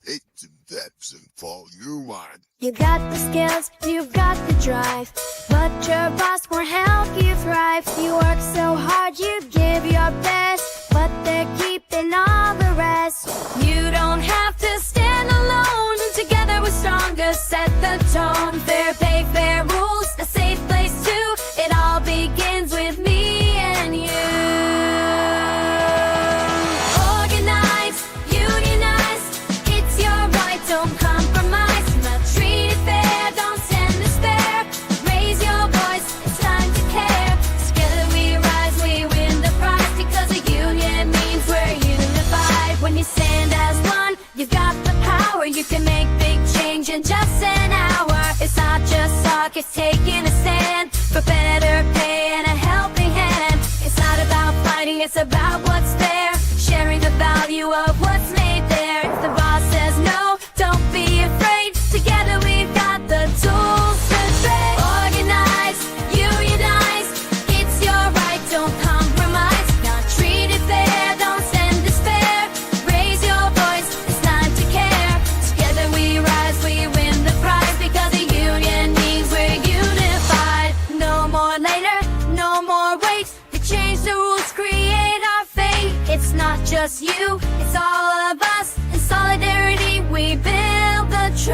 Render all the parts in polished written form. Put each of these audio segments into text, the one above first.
It's investment for you want. You got the skills, you've got the drive, but your boss won't help you thrive. You work so hard, you give your best, but they're keeping all the rest. You don't have to stand alone, together we're stronger, set the tone. Fair pay, fair rules, a safe place too. It all begins with me and you. Organize, unionize, it's your right, don't compromise. Not treat it fair, don't stand despair. Raise your voice, it's time to care. Together we rise, we win the prize, because a union means we're unified. When you stand as one, you've got the power. You can make big change in just an hour. It's not just talk, it's taking a stand for better pay and a helping hand. It's not about fighting, it's about what's fair, sharing the value of what's made there. If the boss says no, don't be afraid. Together we've got the tools to trade. Organize, unionize, it's your right, don't compromise. Not treat it fair, don't stand despair. Raise your voice, it's time to care. Together we rise, we win the prize, because a union means we're unified. No more later, no more wait. To change the rules, create our fate. It's not just you, it's all of us. In solidarity we build the trust.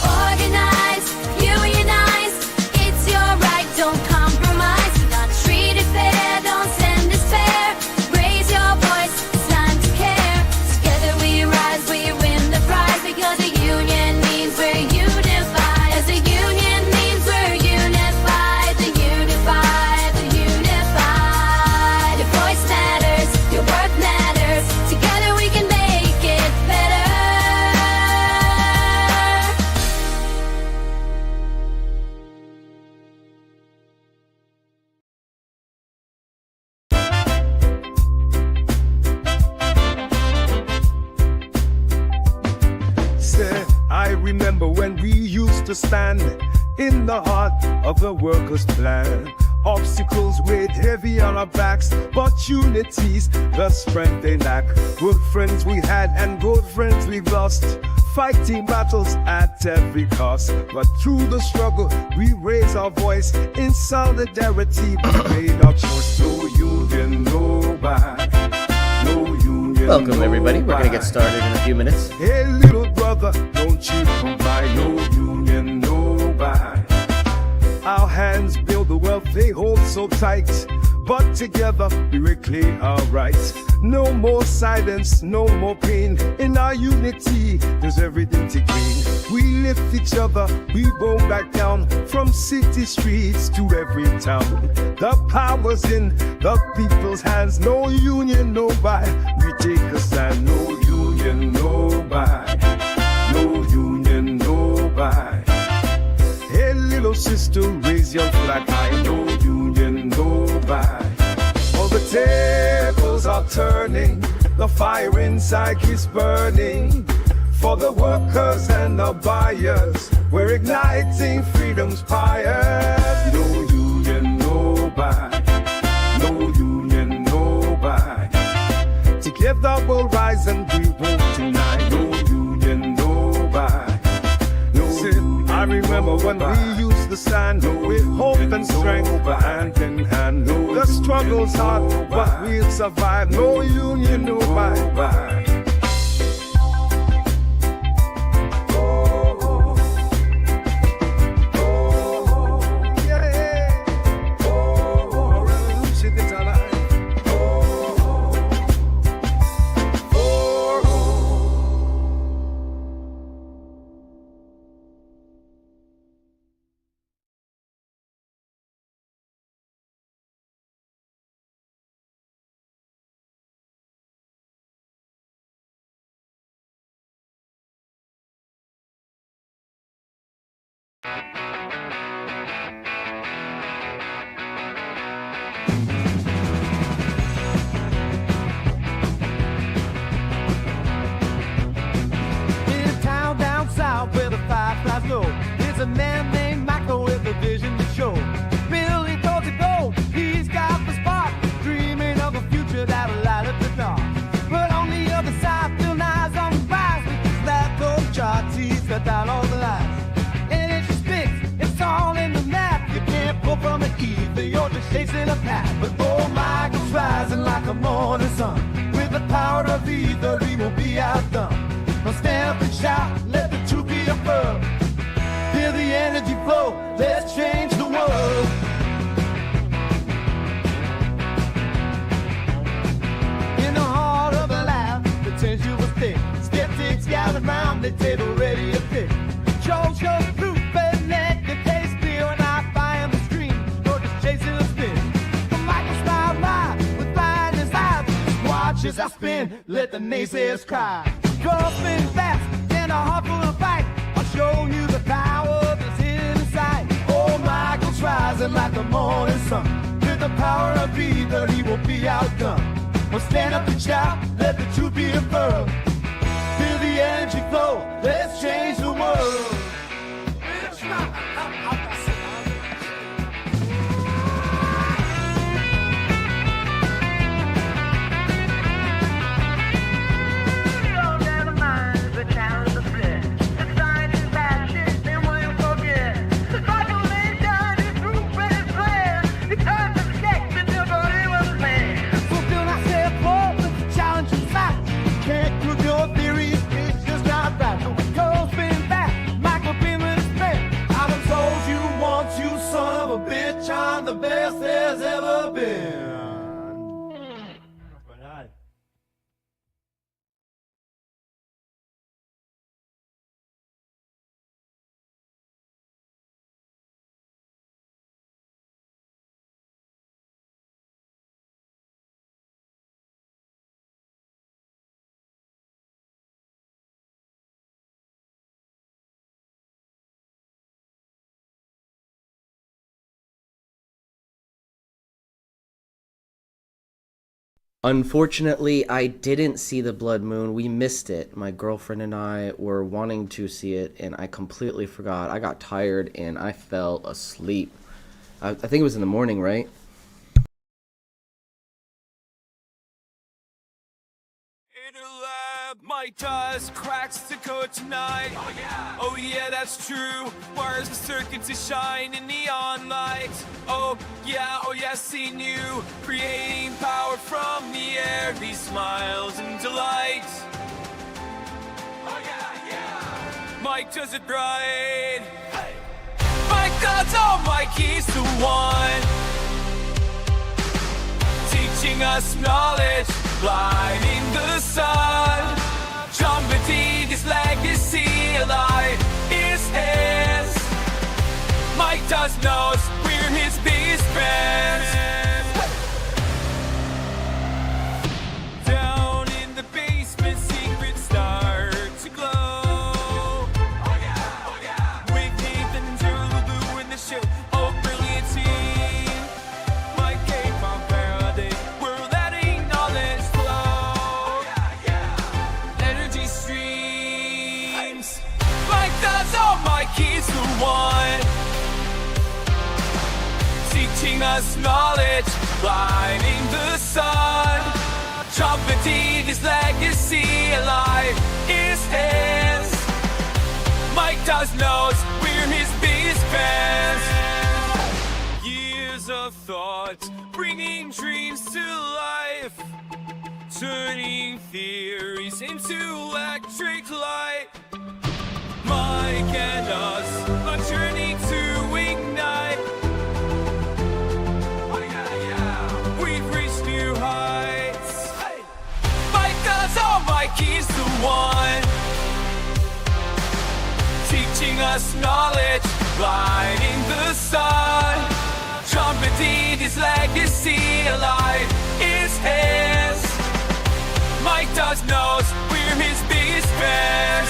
Organize, unionize, it's your right, don't compromise. Not treat it fair, don't stand despair. Raise your voice, it's time to care. Together we rise, we win the prize, because a union means we're unified. As a union means we're unified. The unified, the unified. Your voice matters, your work matters. Together we can make it better. Say, I remember when we used to stand in the heart of the workers' plan. Obstacles weighed heavy on our backs, but unity's the strength they lack. Good friends we had and good friends we've lost, fighting battles at every cost. But through the struggle we raise our voice, in solidarity we made our choice. No union, no buy. No union, Welcome, everybody. We're going to buy. get started in a few minutes. Hey, little brother, don't you come by. No union, no buy. Our hands build the wealth they hold so tight, but together we reclaim our rights. No more silence, no more pain. In our unity, there's everything to gain. We lift each other, we won't back down. From city streets to every town, the power's in the people's hands. No union, no buy. We take a stand. No union, no buy. No union, no buy. Hey, little sister, raise your flag high. No union, no buy. All the tables are turning, the fire inside keeps burning. For the workers and the buyers, we're igniting freedom's fire. No union, no buy. No union, no buy. Together we'll rise and we won't deny. No union, no buy. I remember when we used to stand with hope and strength, hand in hand. The struggle's hard, but we'll survive. No union, no buy. There's a man named Michael with a vision to show. Building towards a goal, he's got the spark, dreaming of a future that'll light up the dark. But on the other side just chasing a path. But old Michael's rising like a morning sun. With the power of either, he won't be outdone. Now stand up and shout, let the truth be above. Feel the energy flow, let's change the world. In the heart of a life, the tension was thick. Skeptics gathered round the table ready to pick. Chose your fruit, and let the taste clear. And I find the stream, you're just chasing a spin. The Michael smile by with blindness eyes. Just watch as I spin, let the naysayers cry. Girl, spin fast, and a heart full of fight. I'll show you the power that's hidden inside. Oh, Michael's rising like the morning sun. With the power of either, he won't be outdone. Well, stand up and shout, let the truth be unfurled. Feel the energy flow, let's change the world. I'm the best there's ever been. Unfortunately, I didn't see the blood moon. We missed it. My girlfriend and I were wanting to see it, and I completely forgot. I got tired, and I fell asleep. I think it was in the morning, right? My dust cracks the code tonight. Oh yeah, that's true. Wires and circuits that shine in neon lights. Oh yeah, seen you creating power from the air. These smiles and delights. Oh yeah. Mike does it right. Hey. Mike does all Mike is the one teaching us knowledge, lighting the sun. Trumpeting his legacy alive is his. Mike does knows we're his biggest fans. Down in the basement, secrets start to glow. Oh yeah. With Nathan Lulu in the show. Oh, brilliant team. Mike came from Faraday. We're letting knowledge flow. Energy streams. Mike does all Mike is the one teaching us knowledge, lighting the sun. Trumpeting his legacy alive is his. Mike does knows we're his biggest fans. Years of thought, bringing dreams to life, turning theories into electric light. Mike and us, a journey to ignite. Oh yeah. We've reached new heights. Hey. Mike does all Mike is the one teaching us knowledge, lighting the sun. Trumpeting his legacy alive is his. Mike does knows we're his biggest fans.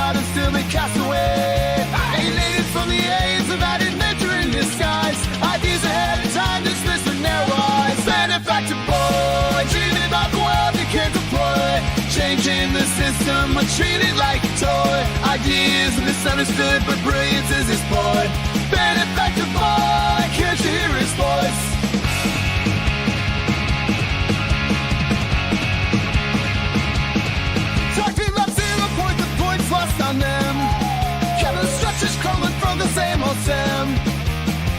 out and still they cast away. Alienated from the aims of added nature in disguise. Ideas ahead of time dismissed with narrow eyes. Benefactor boy, dreaming about the world you can't deploy. Changing the system, but treated like a toy. Ideas misunderstood, but brilliance is his boy. Benefactor boy, can't you hear his voice? Talking love 0 point, the points lost on them. Capital structures crumbling from the same old stem.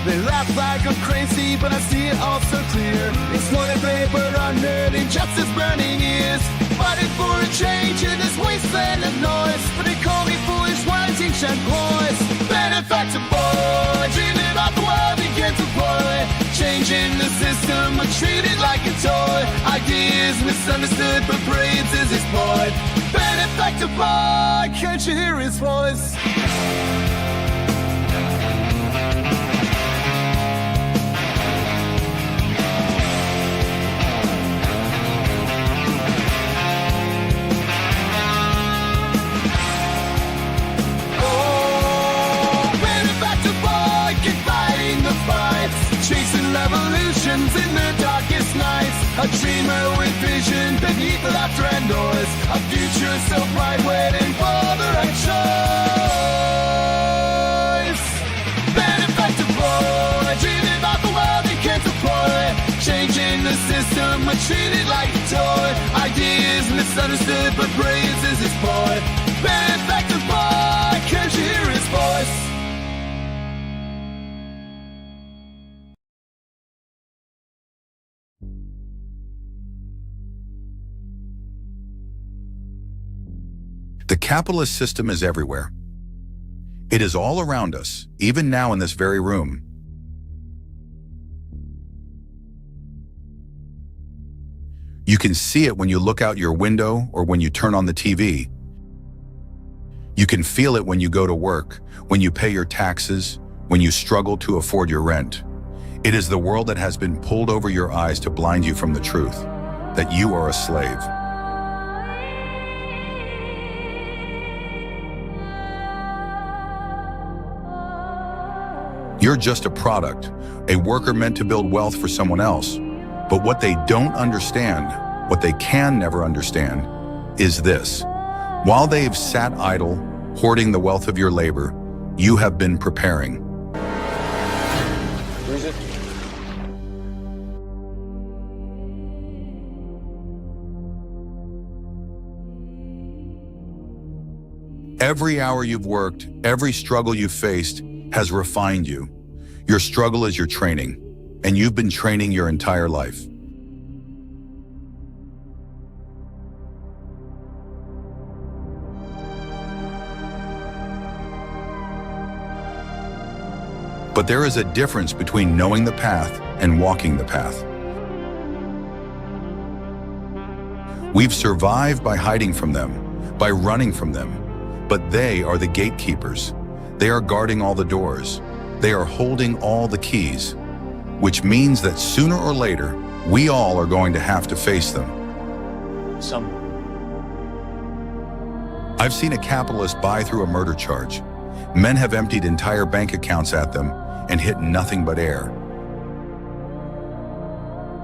They laugh like I'm crazy, but I see it all so clear. Exploited labor, unnerving, justice burning ears. Fighting for a change in this wasteland of noise. But they call me foolish, wanting shed ploys. Benefactor boy, dreaming about the world he can't deploy. Changing the system, but treated like a toy. Ideas misunderstood, but brilliance is his boy. Benefactor boy, can't you hear his voice? Chasing revolutions in the darkest nights. A dreamer with vision beneath the laughter and noise. A future so bright waiting for the right choice. Benefactor boy, dreaming about the world he can't deploy. Changing the system, but treated like a toy. Ideas misunderstood, but brilliance is his boy. Benefactor boy, can't you hear his voice? The capitalist system is everywhere. It is all around us, even now in this very room. You can see it when you look out your window or when you turn on the TV. You can feel it when you go to work, when you pay your taxes, when you struggle to afford your rent. It is the world that has been pulled over your eyes to blind you from the truth, that you are a slave. You're just a product, a worker meant to build wealth for someone else. But what they don't understand, what they can never understand, is this. While they've sat idle, hoarding the wealth of your labor, you have been preparing. Where is it? Every hour you've worked, every struggle you've faced has refined you. Your struggle is your training, and you've been training your entire life. But there is a difference between knowing the path and walking the path. We've survived by hiding from them, by running from them, but they are the gatekeepers. They are guarding all the doors. They are holding all the keys, which means that sooner or later, we all are going to have to face them. I've seen a capitalist buy through a murder charge. Men have emptied entire bank accounts at them and hit nothing but air.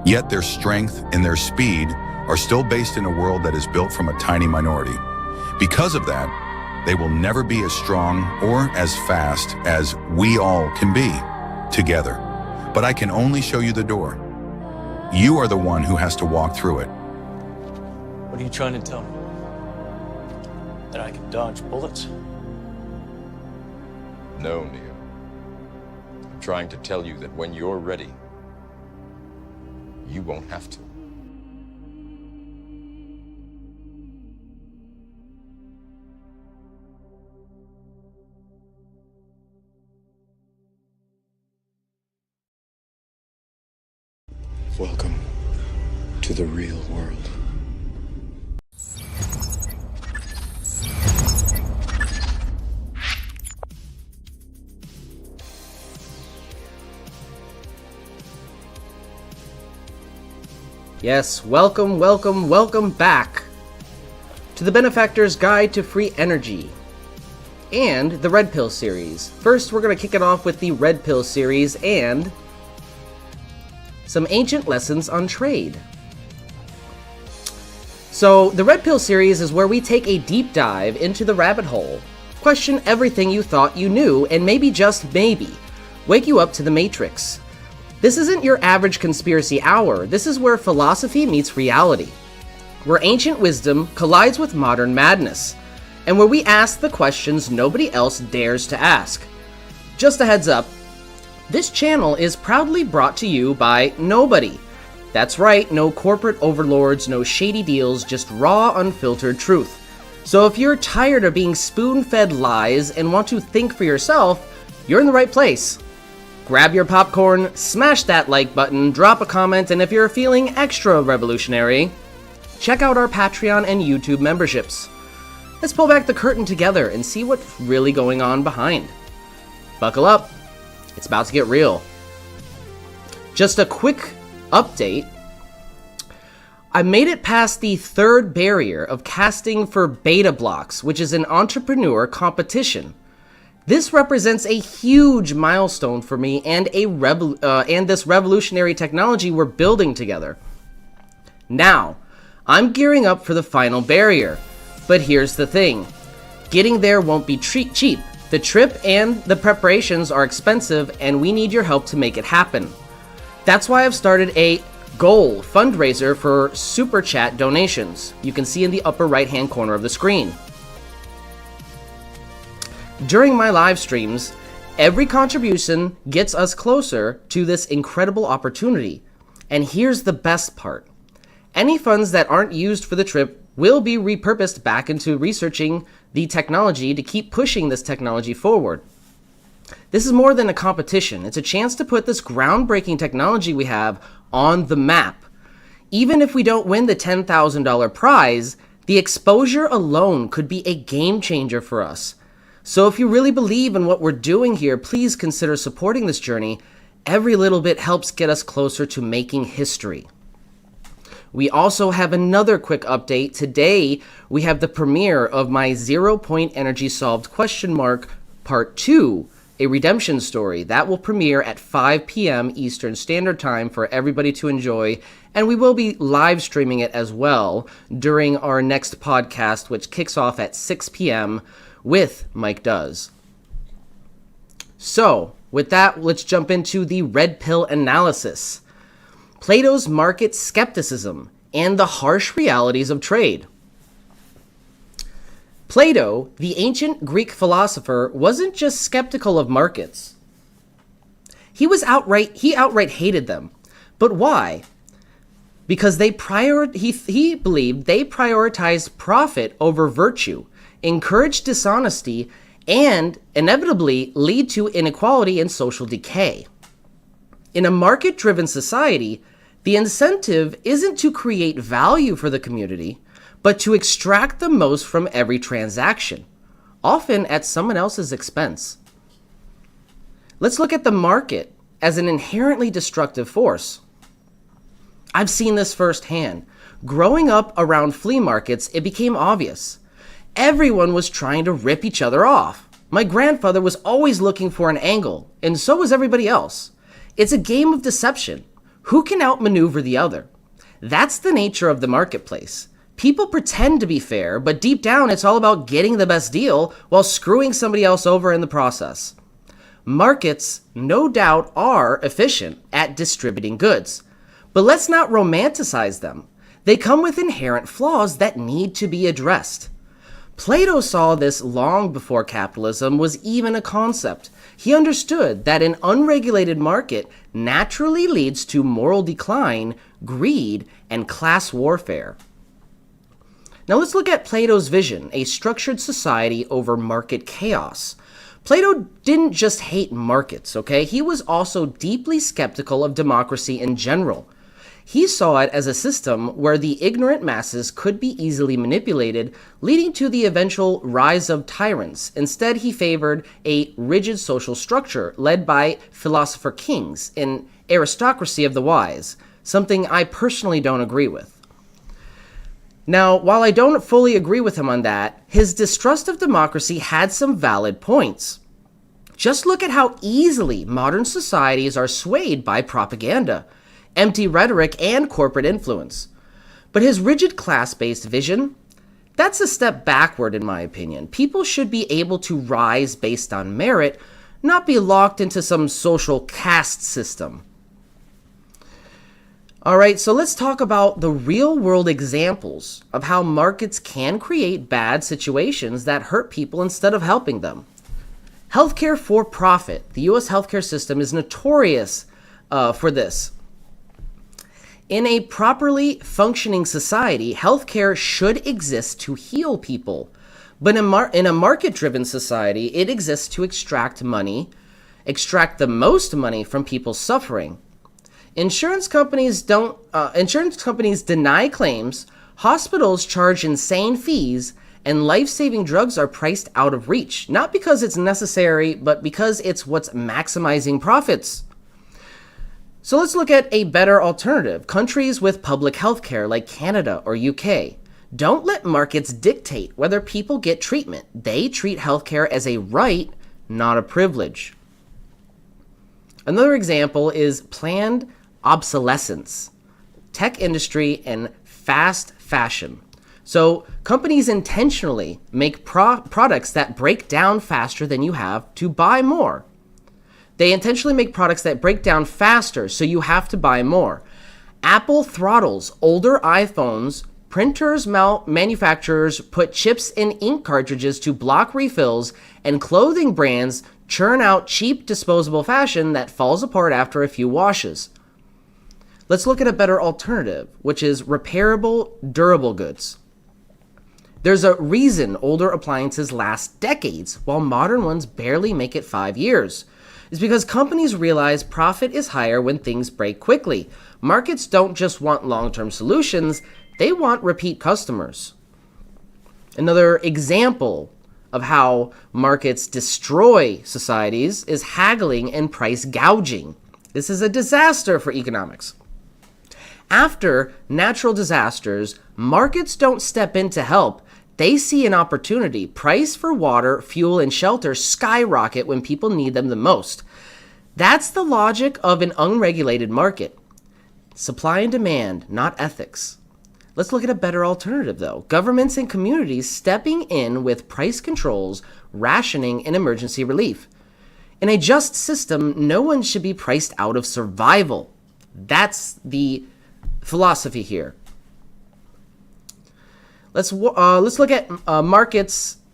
Yet their strength and their speed are still based in a world that is built from a tiny minority. Because of that, they will never be as strong or as fast as we all can be together. But I can only show you the door. You are the one who has to walk through it. What are you trying to tell me? That I can dodge bullets? No, Neo. I'm trying to tell you that when you're ready, you won't have to. Welcome to the real world. Yes, welcome back to the Benefactor's Guide to Free Energy. and the Red Pill series. First, we're going to kick it off with the Red Pill series and some ancient lessons on trade. So, the Red Pill series is where we take a deep dive into the rabbit hole, question everything you thought you knew, and maybe just maybe, wake you up to the Matrix. This isn't your average conspiracy hour. This is where philosophy meets reality, where ancient wisdom collides with modern madness, and where we ask the questions nobody else dares to ask. Just a heads up, this channel is proudly brought to you by nobody. That's right, no corporate overlords, no shady deals, just raw, unfiltered truth. So if you're tired of being spoon-fed lies and want to think for yourself, you're in the right place. Grab your popcorn, smash that like button, drop a comment, and if you're feeling extra revolutionary, check out our Patreon and YouTube memberships. Let's pull back the curtain together and see what's really going on behind. Buckle up, it's about to get real. Just a quick update. I made it past the third barrier of casting for beta blocks, which is an entrepreneur competition. This represents a huge milestone for me and this revolutionary technology we're building together. Now, I'm gearing up for the final barrier, but here's the thing. Getting there won't be cheap. The trip and the preparations are expensive, and we need your help to make it happen. That's why I've started a goal fundraiser for Super Chat donations. You can see in the upper right-hand corner of the screen. During my live streams, every contribution gets us closer to this incredible opportunity. And here's the best part. Any funds that aren't used for the trip will be repurposed back into researching the technology to keep pushing this technology forward. This is more than a competition. It's a chance to put this groundbreaking technology we have on the map. Even if we don't win the $10,000 prize, the exposure alone could be a game changer for us. So if you really believe in what we're doing here, please consider supporting this journey. Every little bit helps get us closer to making history. We also have another quick update. Today, we have the premiere of my 0 Point Energy Solved ? Part 2, a redemption story. That will premiere at 5 p.m. Eastern Standard Time for everybody to enjoy, and we will be live streaming it as well during our next podcast, which kicks off at 6 p.m. with Mike Does. So, with that, let's jump into the Red Pill analysis. Plato's market skepticism and the harsh realities of trade. Plato, the ancient Greek philosopher, wasn't just skeptical of markets. He outright hated them. But why? Because he believed they prioritized profit over virtue, encourage dishonesty, and inevitably lead to inequality and social decay. In a market-driven society, the incentive isn't to create value for the community, but to extract the most from every transaction, often at someone else's expense. Let's look at the market as an inherently destructive force. I've seen this firsthand. Growing up around flea markets, it became obvious. Everyone was trying to rip each other off. My grandfather was always looking for an angle, and so was everybody else. It's a game of deception. Who can outmaneuver the other? That's the nature of the marketplace. People pretend to be fair, but deep down it's all about getting the best deal while screwing somebody else over in the process. Markets, no doubt, are efficient at distributing goods, but let's not romanticize them. They come with inherent flaws that need to be addressed. Plato saw this long before capitalism was even a concept. He understood that an unregulated market naturally leads to moral decline, greed, and class warfare. Now let's look at Plato's vision, a structured society over market chaos. Plato didn't just hate markets, okay? He was also deeply skeptical of democracy in general. He saw it as a system where the ignorant masses could be easily manipulated, leading to the eventual rise of tyrants. Instead, he favored a rigid social structure led by philosopher-kings, an aristocracy of the wise, something I personally don't agree with. Now, while I don't fully agree with him on that, his distrust of democracy had some valid points. Just look at how easily modern societies are swayed by propaganda, empty rhetoric, and corporate influence. But his rigid class-based vision, that's a step backward in my opinion. People should be able to rise based on merit, not be locked into some social caste system. All right, so let's talk about the real-world examples of how markets can create bad situations that hurt people instead of helping them. Healthcare for profit. The U.S. healthcare system is notorious for this. In a properly functioning society, healthcare should exist to heal people. But in a market-driven society, it exists to extract the most money from people's suffering. Insurance companies deny claims, hospitals charge insane fees, and life-saving drugs are priced out of reach, not because it's necessary, but because it's what's maximizing profits. So let's look at a better alternative. Countries with public health care like Canada or UK. Don't let markets dictate whether people get treatment. They treat healthcare as a right, not a privilege. Another example is planned obsolescence, tech industry, and fast fashion. So companies intentionally make products that break down faster than you have to buy more. They intentionally make products that break down faster, so you have to buy more. Apple throttles older iPhones. Printers manufacturers put chips in ink cartridges to block refills, and clothing brands churn out cheap disposable fashion that falls apart after a few washes. Let's look at a better alternative, which is repairable, durable goods. There's a reason older appliances last decades, while modern ones barely make it 5 years. It's because companies realize profit is higher when things break quickly. Markets don't just want long-term solutions, they want repeat customers. Another example of how markets destroy societies is haggling and price gouging. This is a disaster for economics. After natural disasters, markets don't step in to help. They see an opportunity. Price for water, fuel, and shelter skyrocket when people need them the most. That's the logic of an unregulated market. Supply and demand, not ethics. Let's look at a better alternative, though. Governments and communities stepping in with price controls, rationing, and emergency relief. In a just system, no one should be priced out of survival. That's the philosophy here. Let's look at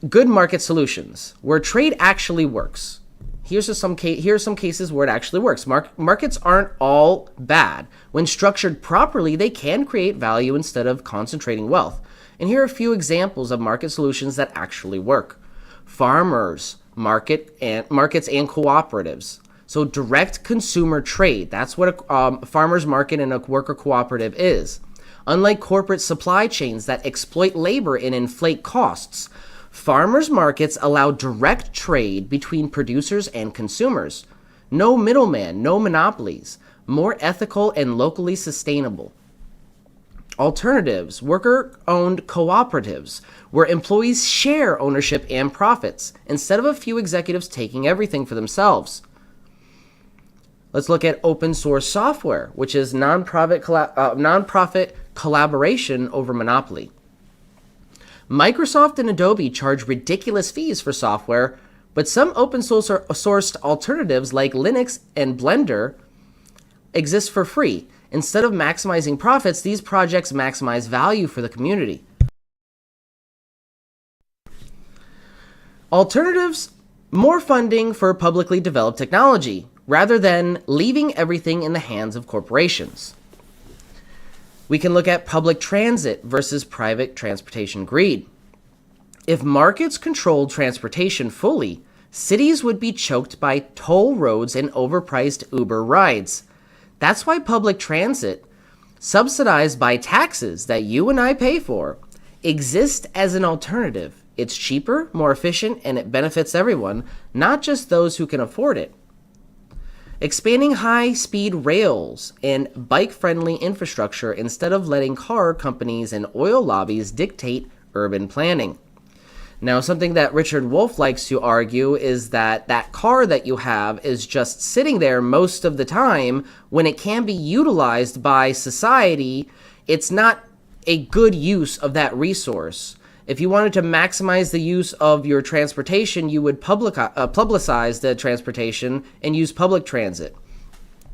good market solutions, where trade actually works. Here are some cases where it actually works. Markets aren't all bad. When structured properly, they can create value instead of concentrating wealth. And here are a few examples of market solutions that actually work. Farmers, markets and cooperatives. So direct consumer trade, that's what a farmer's market and a worker cooperative is. Unlike corporate supply chains that exploit labor and inflate costs, farmers' markets allow direct trade between producers and consumers. No middleman, no monopolies, more ethical and locally sustainable. Alternatives, worker-owned cooperatives, where employees share ownership and profits, instead of a few executives taking everything for themselves. Let's look at open source software, which is nonprofit collaboration over monopoly. Microsoft and Adobe charge ridiculous fees for software, but some open sourced alternatives like Linux and Blender exist for free. Instead of maximizing profits, these projects maximize value for the community. Alternatives, more funding for publicly developed technology, rather than leaving everything in the hands of corporations. We can look at public transit versus private transportation greed. If markets controlled transportation fully, cities would be choked by toll roads and overpriced Uber rides. That's why public transit, subsidized by taxes that you and I pay for, exists as an alternative. It's cheaper, more efficient, and it benefits everyone, not just those who can afford it. expanding high-speed rails and bike-friendly infrastructure instead of letting car companies and oil lobbies dictate urban planning. Now, something that Richard Wolff likes to argue is that that car that you have is just sitting there most of the time when it can be utilized by society. It's not a good use of that resource. If you wanted to maximize the use of your transportation, you would publicize the transportation and use public transit,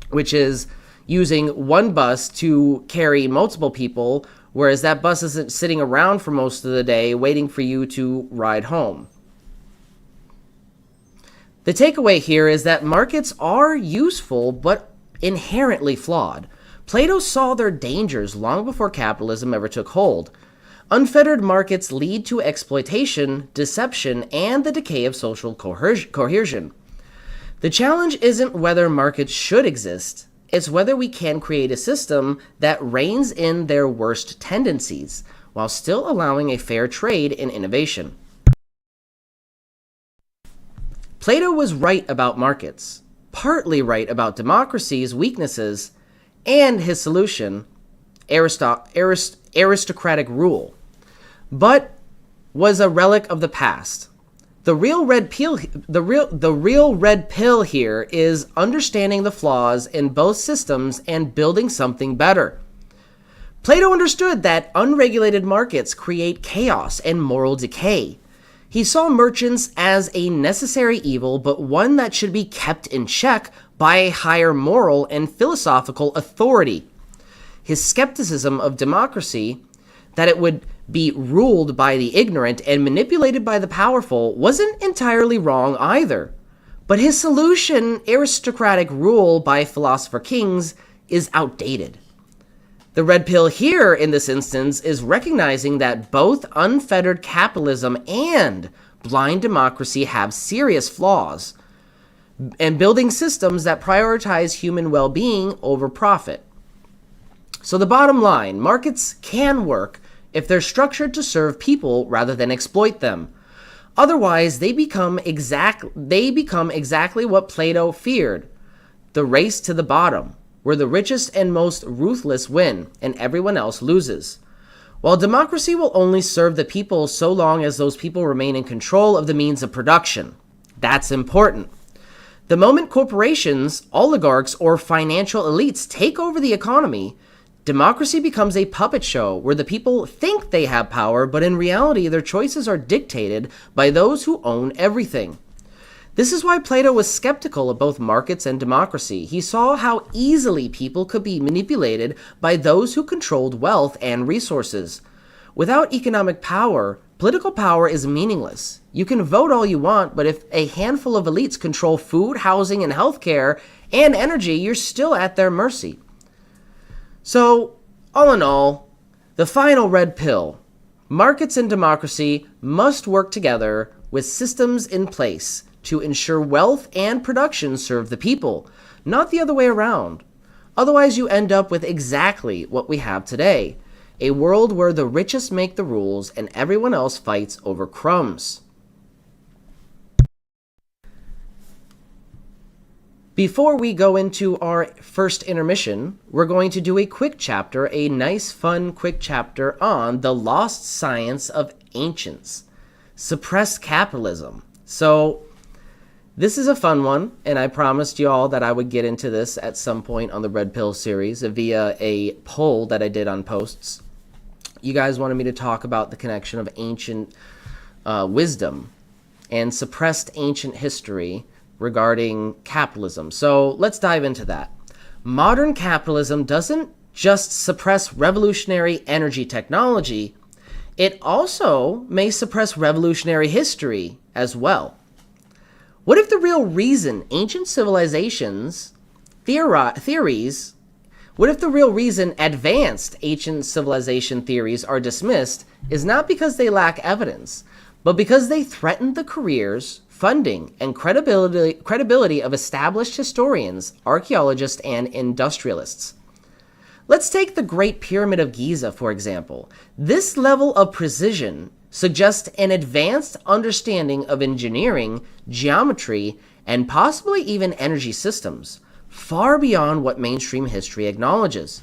which is using one bus to carry multiple people, whereas that bus isn't sitting around for most of the day waiting for you to ride home. The takeaway here is that markets are useful but inherently flawed. Plato saw their dangers long before capitalism ever took hold. Unfettered markets lead to exploitation, deception, and the decay of social cohesion. The challenge isn't whether markets should exist, it's whether we can create a system that reins in their worst tendencies while still allowing a fair trade in innovation. Plato was right about markets, partly right about democracy's weaknesses, and his solution, aristocratic rule, but was a relic of the past. The real red pill here is understanding the flaws in both systems and building something better. Plato understood that unregulated markets create chaos and moral decay. He saw merchants as a necessary evil, but one that should be kept in check by a higher moral and philosophical authority. His skepticism of democracy, that it would be ruled by the ignorant and manipulated by the powerful, wasn't entirely wrong either. But his solution, aristocratic rule by philosopher-kings, is outdated. The red pill here in this instance is recognizing that both unfettered capitalism and blind democracy have serious flaws, and building systems that prioritize human well-being over profit. So the bottom line, markets can work if they're structured to serve people rather than exploit them. Otherwise, they become exactly what Plato feared, the race to the bottom, where the richest and most ruthless win and everyone else loses. While democracy will only serve the people so long as those people remain in control of the means of production. That's important. The moment corporations, oligarchs, or financial elites take over the economy, democracy becomes a puppet show where the people think they have power, but in reality, their choices are dictated by those who own everything. This is why Plato was skeptical of both markets and democracy. He saw how easily people could be manipulated by those who controlled wealth and resources. Without economic power, political power is meaningless. You can vote all you want, but if a handful of elites control food, housing, and healthcare, and energy, you're still at their mercy. So, all in all, the final red pill. Markets and democracy must work together with systems in place to ensure wealth and production serve the people, not the other way around. Otherwise, you end up with exactly what we have today, a world where the richest make the rules and everyone else fights over crumbs. Before we go into our first intermission, we're going to do a quick chapter, a nice, fun, quick chapter on the lost science of ancients, suppressed capitalism. So this is a fun one, and I promised you all that I would get into this at some point on the Red Pill series via a poll that I did on posts. You guys wanted me to talk about the connection of ancient wisdom and suppressed ancient history regarding capitalism. So let's dive into that. Modern capitalism doesn't just suppress revolutionary energy technology, it also may suppress revolutionary history as well. What if the real reason ancient civilizations theories, what if the real reason advanced ancient civilization theories are dismissed is not because they lack evidence, but because they threaten the careers, funding, and credibility of established historians, archaeologists, and industrialists? Let's take the Great Pyramid of Giza, for example. This level of precision suggests an advanced understanding of engineering, geometry, and possibly even energy systems. far beyond what mainstream history acknowledges.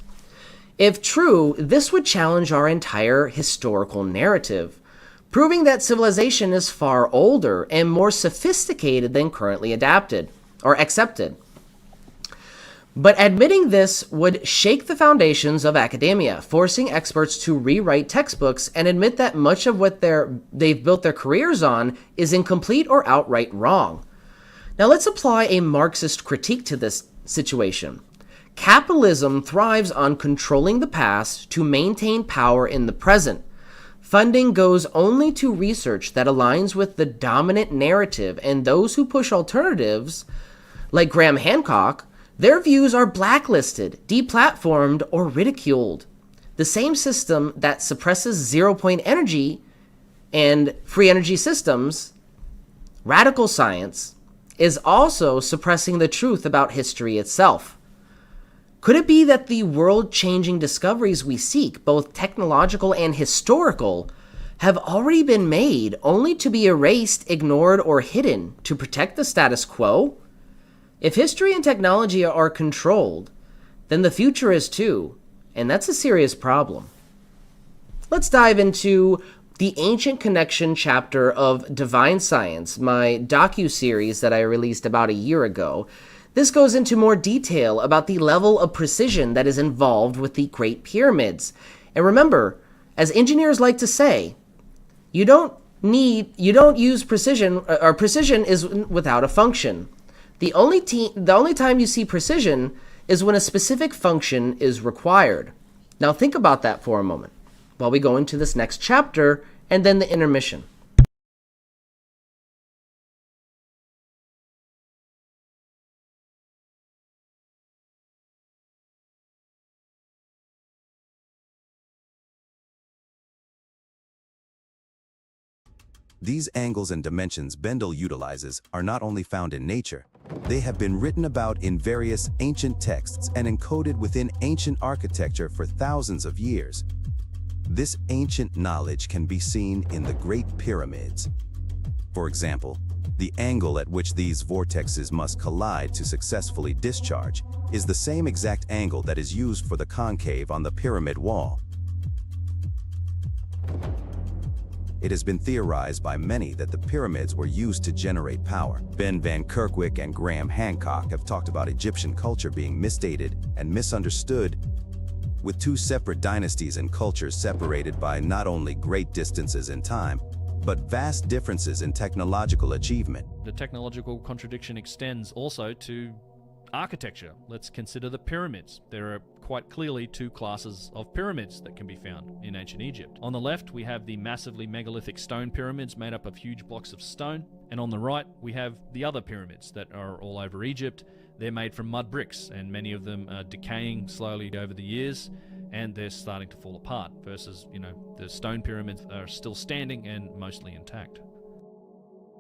If true, this would challenge our entire historical narrative, proving that civilization is far older and more sophisticated than currently adapted or accepted. But admitting this would shake the foundations of academia, forcing experts to rewrite textbooks and admit that much of what they've built their careers on is incomplete or outright wrong. Now let's apply a Marxist critique to this situation. Capitalism thrives on controlling the past to maintain power in the present. Funding goes only to research that aligns with the dominant narrative, and those who push alternatives, like Graham Hancock, their views are blacklisted, deplatformed, or ridiculed. The same system that suppresses zero-point energy and free energy systems, radical science, is also suppressing the truth about history itself. Could it be that the world-changing discoveries we seek, both technological and historical, have already been made only to be erased, ignored, or hidden to protect the status quo? If history and technology are controlled, then the future is too, and that's a serious problem. Let's dive into the Ancient Connection chapter of Divine Science, my docu-series that I released about a year ago. This goes into more detail about the level of precision that is involved with the Great Pyramids. And remember, as engineers like to say, you don't use precision, or precision is without a function. The only time you see precision is when a specific function is required. Now think about that for a moment while we go into this next chapter and then the intermission. These angles and dimensions Bendel utilizes are not only found in nature, they have been written about in various ancient texts and encoded within ancient architecture for thousands of years. This ancient knowledge can be seen in the Great Pyramids. For example, the angle at which these vortexes must collide to successfully discharge is the same exact angle that is used for the concave on the pyramid wall. It has been theorized by many that the pyramids were used to generate power. Ben Van Kerkwijk and Graham Hancock have talked about Egyptian culture being misstated and misunderstood, with two separate dynasties and cultures separated by not only great distances in time, but vast differences in technological achievement. The technological contradiction extends also to architecture. Let's consider the pyramids. There are quite clearly two classes of pyramids that can be found in ancient Egypt. On the left, we have the massively megalithic stone pyramids made up of huge blocks of stone, and on the right, we have the other pyramids that are all over Egypt. They're made from mud bricks, and many of them are decaying slowly over the years, and they're starting to fall apart, versus, the stone pyramids are still standing and mostly intact.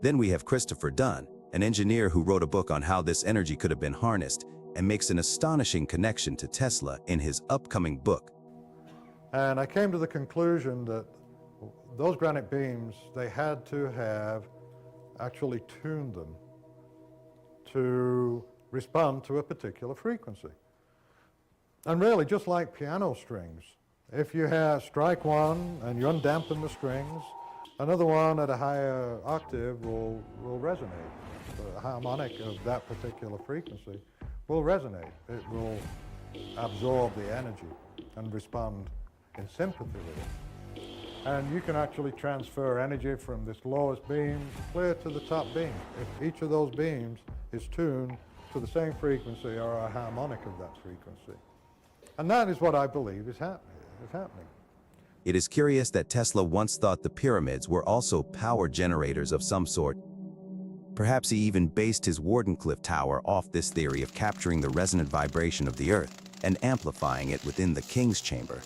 Then we have Christopher Dunn, an engineer who wrote a book on how this energy could have been harnessed, and makes an astonishing connection to Tesla in his upcoming book. And I came to the conclusion that those granite beams, they had to have actually tuned them to respond to a particular frequency. And really, just like piano strings, if you strike one and you undampen the strings, another one at a higher octave will resonate. The harmonic of that particular frequency will resonate. It will absorb the energy and respond in sympathy with it. And you can actually transfer energy from this lowest beam clear to the top beam if each of those beams is tuned to the same frequency or a harmonic of that frequency. And that is what I believe is happening. It is curious that Tesla once thought the pyramids were also power generators of some sort. Perhaps he even based his Wardenclyffe Tower off this theory of capturing the resonant vibration of the Earth and amplifying it within the King's Chamber.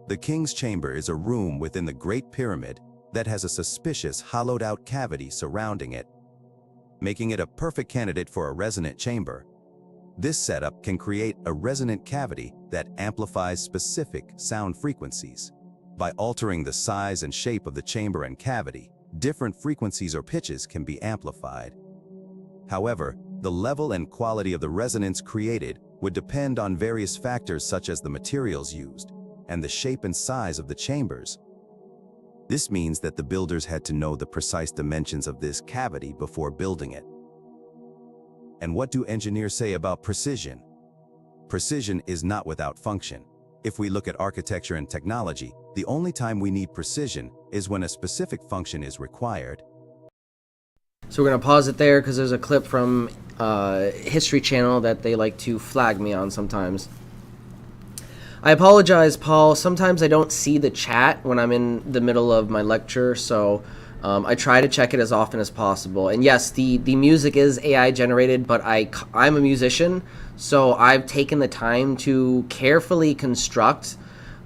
The King's Chamber is a room within the Great Pyramid that has a suspicious hollowed-out cavity surrounding it, making it a perfect candidate for a resonant chamber. This setup can create a resonant cavity that amplifies specific sound frequencies. By altering the size and shape of the chamber and cavity, different frequencies or pitches can be amplified. However, The level and quality of the resonance created would depend on various factors such as the materials used and the shape and size of the chambers. This means that the builders had to know the precise dimensions of this cavity before building it. And what do engineers say about precision? Precision is not without function. If we look at architecture and technology, the only time we need precision is when a specific function is required. So we're going to pause it there because there's a clip from History Channel that they like to flag me on sometimes. I apologize, Paul. Sometimes I don't see the chat when I'm in the middle of my lecture, so I try to check it as often as possible. And yes, the music is AI generated, but I'm a musician, so I've taken the time to carefully construct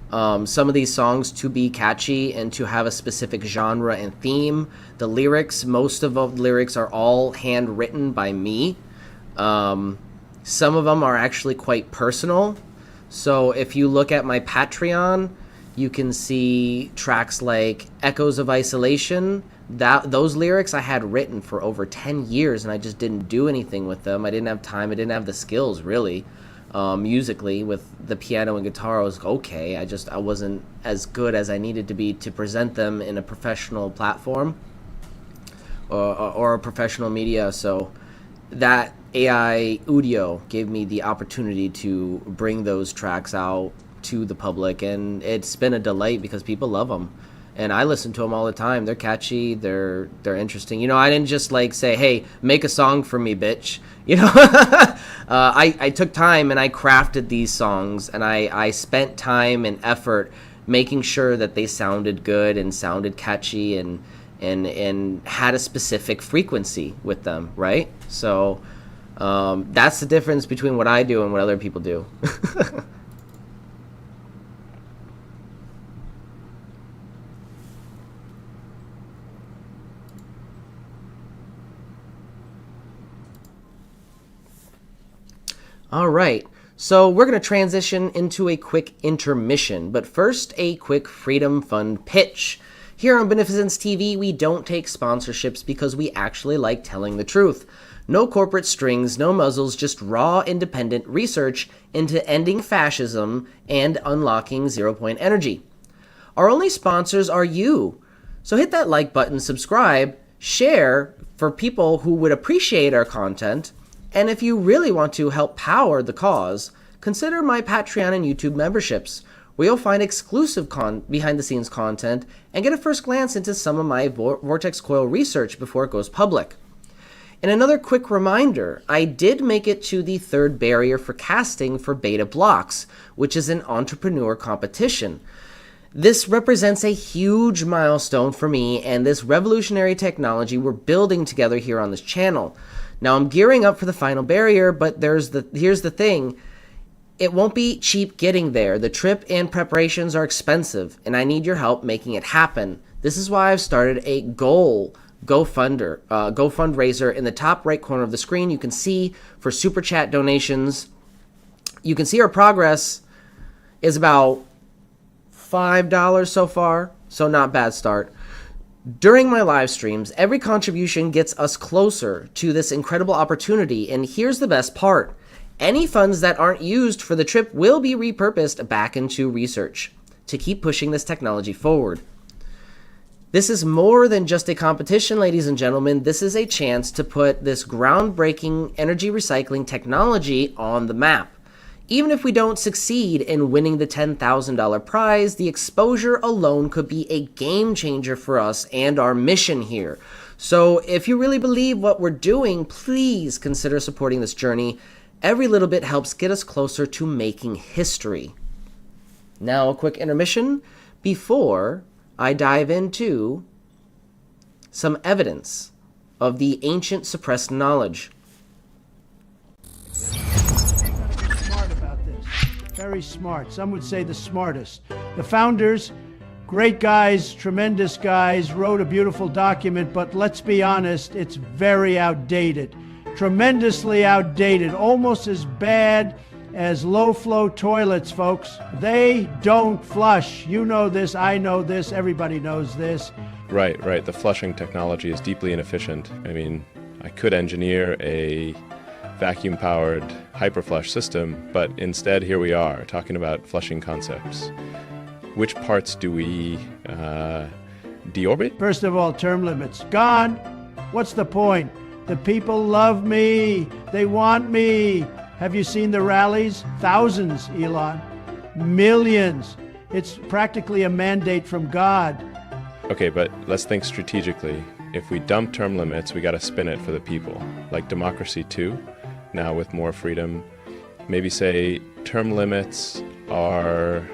some of these songs to be catchy and to have a specific genre and theme. The lyrics, most of the lyrics are all handwritten by me. Some of them are actually quite personal. So if you look at my Patreon, you can see tracks like Echoes of Isolation. Those lyrics I had written for over 10 years and I just didn't do anything with them. I didn't have time. I didn't have the skills really. Musically with the piano and guitar I was okay. I wasn't as good as I needed to be to present them in a professional platform or a professional media. So that AI audio gave me the opportunity to bring those tracks out to the public, and it's been a delight because people love them and I listen to them all the time. They're catchy, they're interesting. You know, I didn't just like say, hey, make a song for me, bitch. You know, I took time and I crafted these songs, and I spent time and effort making sure that they sounded good and sounded catchy and had a specific frequency with them, right? So that's the difference between what I do and what other people do. All right, so we're going to transition into a quick intermission, but first a quick Freedom Fund pitch. Here on Beneficence TV, we don't take sponsorships because we actually like telling the truth. No corporate strings, no muzzles, just raw, independent research into ending fascism and unlocking zero-point energy. Our only sponsors are you. So hit that like button, subscribe, share for people who would appreciate our content, and if you really want to help power the cause, consider my Patreon and YouTube memberships, where you'll find exclusive behind-the-scenes content and get a first glance into some of my vortex coil research before it goes public. And another quick reminder, I did make it to the third barrier for casting for Beta Blocks, which is an entrepreneur competition. This represents a huge milestone for me and this revolutionary technology we're building together here on this channel. Now I'm gearing up for the final barrier, but here's the thing. It won't be cheap getting there. The trip and preparations are expensive, and I need your help making it happen. This is why I've started a GoFundraiser in the top right corner of the screen. You can see for super chat donations. You can see our progress is about $5 so far, so not bad start. During my live streams, every contribution gets us closer to this incredible opportunity, and here's the best part. Any funds that aren't used for the trip will be repurposed back into research to keep pushing this technology forward. This is more than just a competition, ladies and gentlemen. This is a chance to put this groundbreaking energy recycling technology on the map. Even if we don't succeed in winning the $10,000 prize, the exposure alone could be a game changer for us and our mission here. So if you really believe what we're doing, please consider supporting this journey. Every little bit helps get us closer to making history. Now a quick intermission before I dive into some evidence of the ancient suppressed knowledge. Very smart. Some would say the smartest. The founders, great guys, tremendous guys, wrote a beautiful document, but let's be honest, it's very outdated. Tremendously outdated. Almost as bad as low-flow toilets, folks. They don't flush. You know this, I know this, everybody knows this. Right. The flushing technology is deeply inefficient. I mean, I could engineer a vacuum-powered hyperflush system, but instead here we are talking about flushing concepts. Which parts do we deorbit? First of all, term limits. Gone. What's the point? The people love me. They want me. Have you seen the rallies? Thousands, Elon. Millions. It's practically a mandate from God. Okay, but let's think strategically. If we dump term limits, we gotta spin it for the people. Like democracy too, now with more freedom. Maybe say term limits are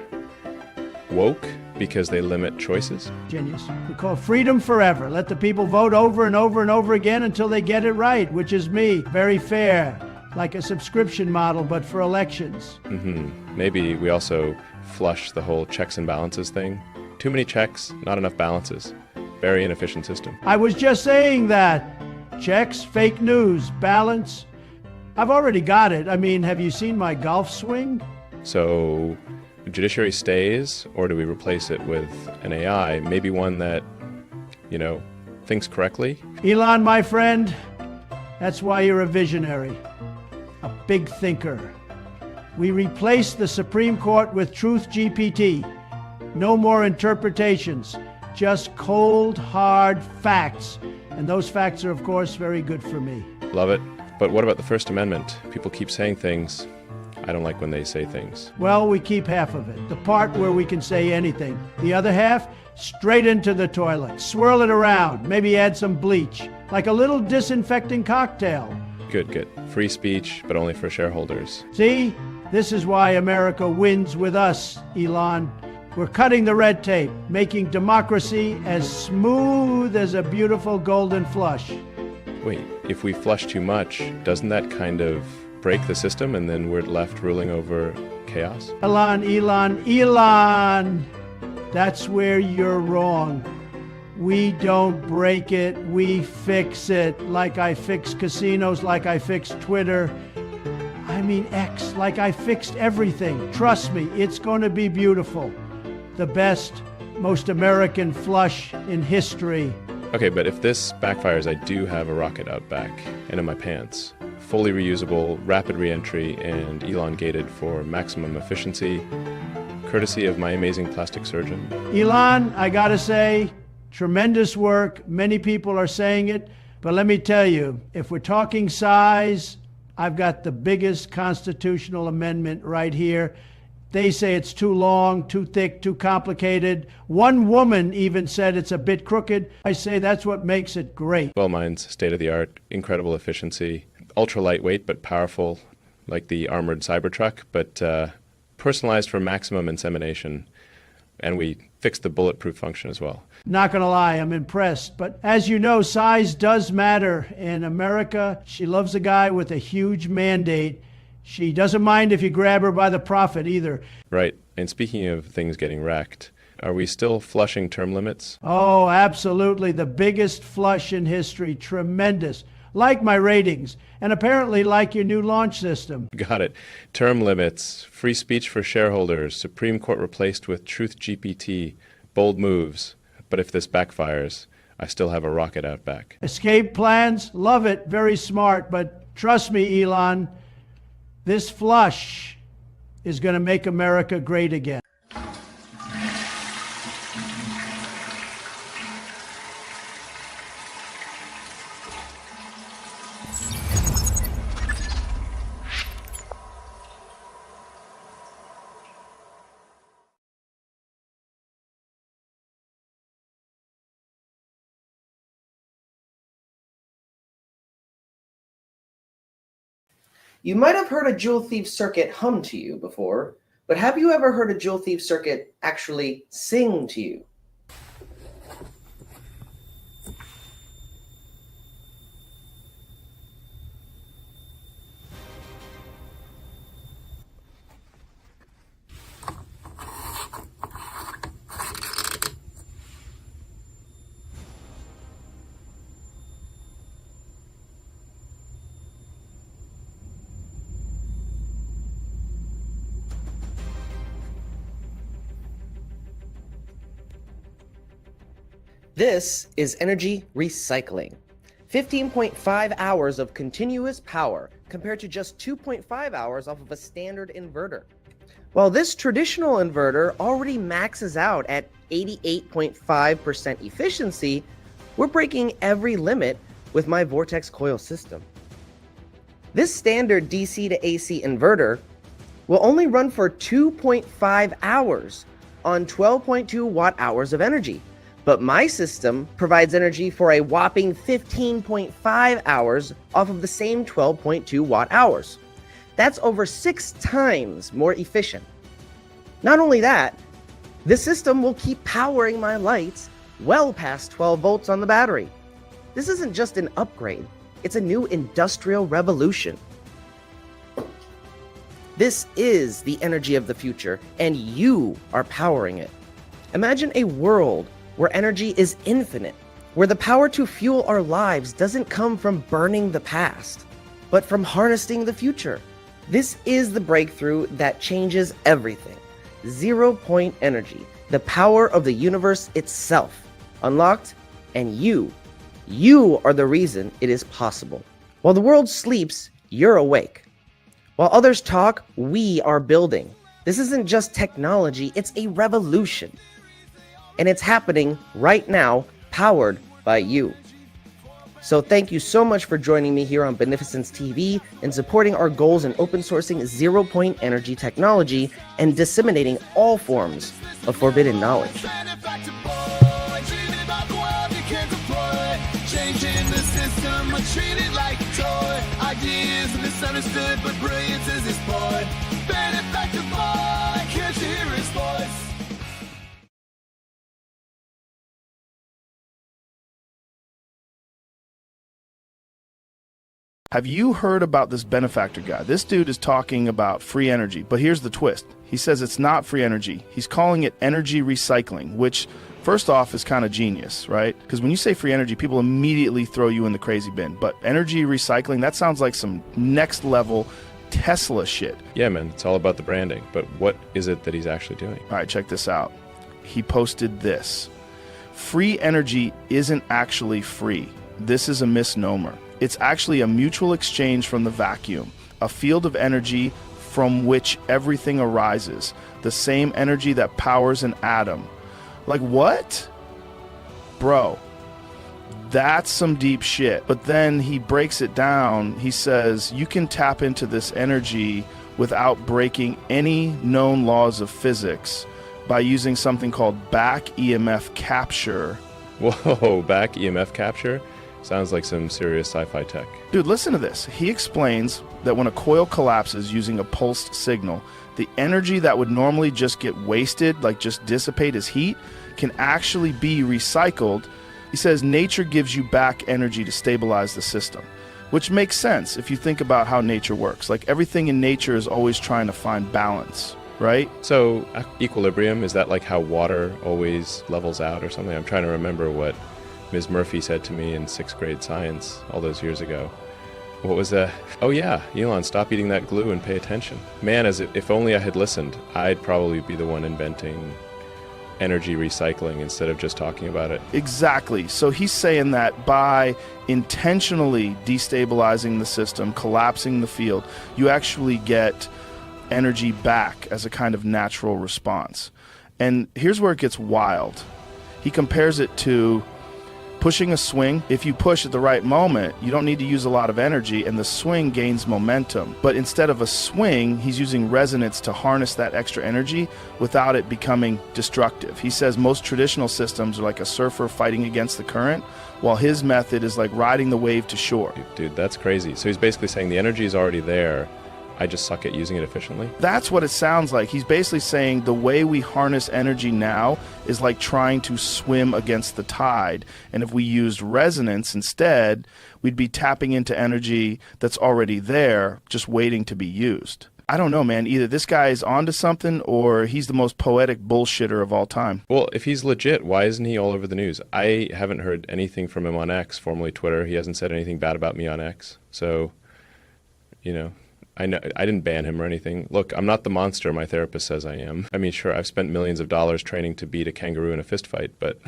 woke because they limit choices. Genius. We call freedom forever. Let the people vote over and over and over again until they get it right, which is me. Very fair. Like a subscription model, but for elections. Maybe we also flush the whole checks and balances thing. Too many checks, not enough balances. Very inefficient system. I was just saying that. Checks, fake news, balance. I've already got it. I mean, have you seen my golf swing? So, judiciary stays, or do we replace it with an AI? Maybe one that, you know, thinks correctly? Elon, my friend, that's why you're a visionary. A big thinker. We replace the Supreme Court with Truth GPT. No more interpretations, just cold, hard facts. And those facts are, of course, very good for me. Love it. But what about the First Amendment? People keep saying things. I don't like when they say things. Well, we keep half of it, the part where we can say anything. The other half, straight into the toilet. Swirl it around, maybe add some bleach, like a little disinfecting cocktail. Good, good. Free speech, but only for shareholders. See? This is why America wins with us, Elon. We're cutting the red tape, making democracy as smooth as a beautiful golden flush. Wait, if we flush too much, doesn't that kind of break the system and then we're left ruling over chaos? Elon. That's where you're wrong. We don't break it, we fix it. Like I fixed casinos, like I fixed Twitter. I mean X, like I fixed everything. Trust me, it's going to be beautiful. The best, most American flush in history. Okay, but if this backfires, I do have a rocket out back and in my pants. Fully reusable, rapid re-entry, and elongated for maximum efficiency, courtesy of my amazing plastic surgeon. Elon, I gotta say, tremendous work. Many people are saying it, but let me tell you, if we're talking size, I've got the biggest constitutional amendment right here. They say it's too long, too thick, too complicated. One woman even said it's a bit crooked. I say that's what makes it great. Well, mine's state-of-the-art, incredible efficiency, ultra lightweight but powerful, like the armored Cybertruck, but personalized for maximum insemination. And we fixed the bulletproof function as well. Not gonna lie, I'm impressed. But as you know, size does matter. In America, she loves a guy with a huge mandate. She doesn't mind if you grab her by the profit either. Right. And speaking of things getting wrecked, are we still flushing term limits? Oh, absolutely. The biggest flush in history. Tremendous. Like my ratings. And apparently like your new launch system. Got it. Term limits, free speech for shareholders, Supreme Court replaced with Truth GPT, bold moves. But if this backfires, I still have a rocket out back. Escape plans? Love it. Very smart. But trust me, Elon, this flush is going to make America great again. You might have heard a jewel thief circuit hum to you before, but have you ever heard a jewel thief circuit actually sing to you? This is energy recycling. 15.5 hours of continuous power compared to just 2.5 hours off of a standard inverter. While this traditional inverter already maxes out at 88.5% efficiency, we're breaking every limit with my Vortex coil system. This standard DC to AC inverter will only run for 2.5 hours on 12.2 watt hours of energy, but my system provides energy for a whopping 15.5 hours off of the same 12.2 watt hours. That's over 6 times more efficient. Not only that, the system will keep powering my lights well past 12 volts on the battery. This isn't just an upgrade, it's a new industrial revolution. This is the energy of the future, and you are powering it. Imagine a world where energy is infinite, where the power to fuel our lives doesn't come from burning the past, but from harnessing the future. This is the breakthrough that changes everything. 0-point energy, the power of the universe itself, unlocked, and you are the reason it is possible. While the world sleeps, you're awake. While others talk, we are building. This isn't just technology, it's a revolution. And it's happening right now, powered by you. So thank you so much for joining me here on Beneficence TV and supporting our goals in open sourcing 0-point energy technology and disseminating all forms of forbidden knowledge. Changing the system, I treat it like a toy. Ideas misunderstood, but brilliance is his boy. Benefactor boy, can't you hear his voice? Have you heard about this benefactor guy? This dude is talking about free energy, but here's the twist. He says it's not free energy. He's calling it energy recycling, which first off is kind of genius, right? Because when you say free energy, people immediately throw you in the crazy bin. But energy recycling, that sounds like some next level Tesla shit. Yeah, man, it's all about the branding. But what is it that he's actually doing? All right, check this out. He posted this. Free energy isn't actually free. This is a misnomer. It's actually a mutual exchange from the vacuum, a field of energy from which everything arises, the same energy that powers an atom. Like what? Bro, that's some deep shit. But then he breaks it down. He says you can tap into this energy without breaking any known laws of physics by using something called back EMF capture. Whoa, back EMF capture? Sounds like some serious sci-fi tech. Dude, listen to this. He explains that when a coil collapses using a pulsed signal, the energy that would normally just get wasted, like just dissipate as heat, can actually be recycled. He says nature gives you back energy to stabilize the system, which makes sense if you think about how nature works. Like everything in nature is always trying to find balance, right? So equilibrium, is that like how water always levels out or something? I'm trying to remember what Ms. Murphy said to me in 6th grade science all those years ago. What was that? Oh yeah, Elon, stop eating that glue and pay attention. Man, if only I had listened, I'd probably be the one inventing energy recycling instead of just talking about it. Exactly. So he's saying that by intentionally destabilizing the system, collapsing the field, you actually get energy back as a kind of natural response. And here's where it gets wild. He compares it to pushing a swing. If you push at the right moment, you don't need to use a lot of energy and the swing gains momentum. But instead of a swing, he's using resonance to harness that extra energy without it becoming destructive. He says most traditional systems are like a surfer fighting against the current, while his method is like riding the wave to shore. Dude, that's crazy. So he's basically saying the energy is already there. I just suck at using it efficiently? That's what it sounds like. He's basically saying the way we harness energy now is like trying to swim against the tide. And if we used resonance instead, we'd be tapping into energy that's already there, just waiting to be used. I don't know, man. Either this guy is onto something or he's the most poetic bullshitter of all time. Well, if he's legit, why isn't he all over the news? I haven't heard anything from him on X, formerly Twitter. He hasn't said anything bad about me on X. So, you know, I didn't ban him or anything. Look, I'm not the monster my therapist says I am. I mean, sure, I've spent millions of dollars training to beat a kangaroo in a fist fight, but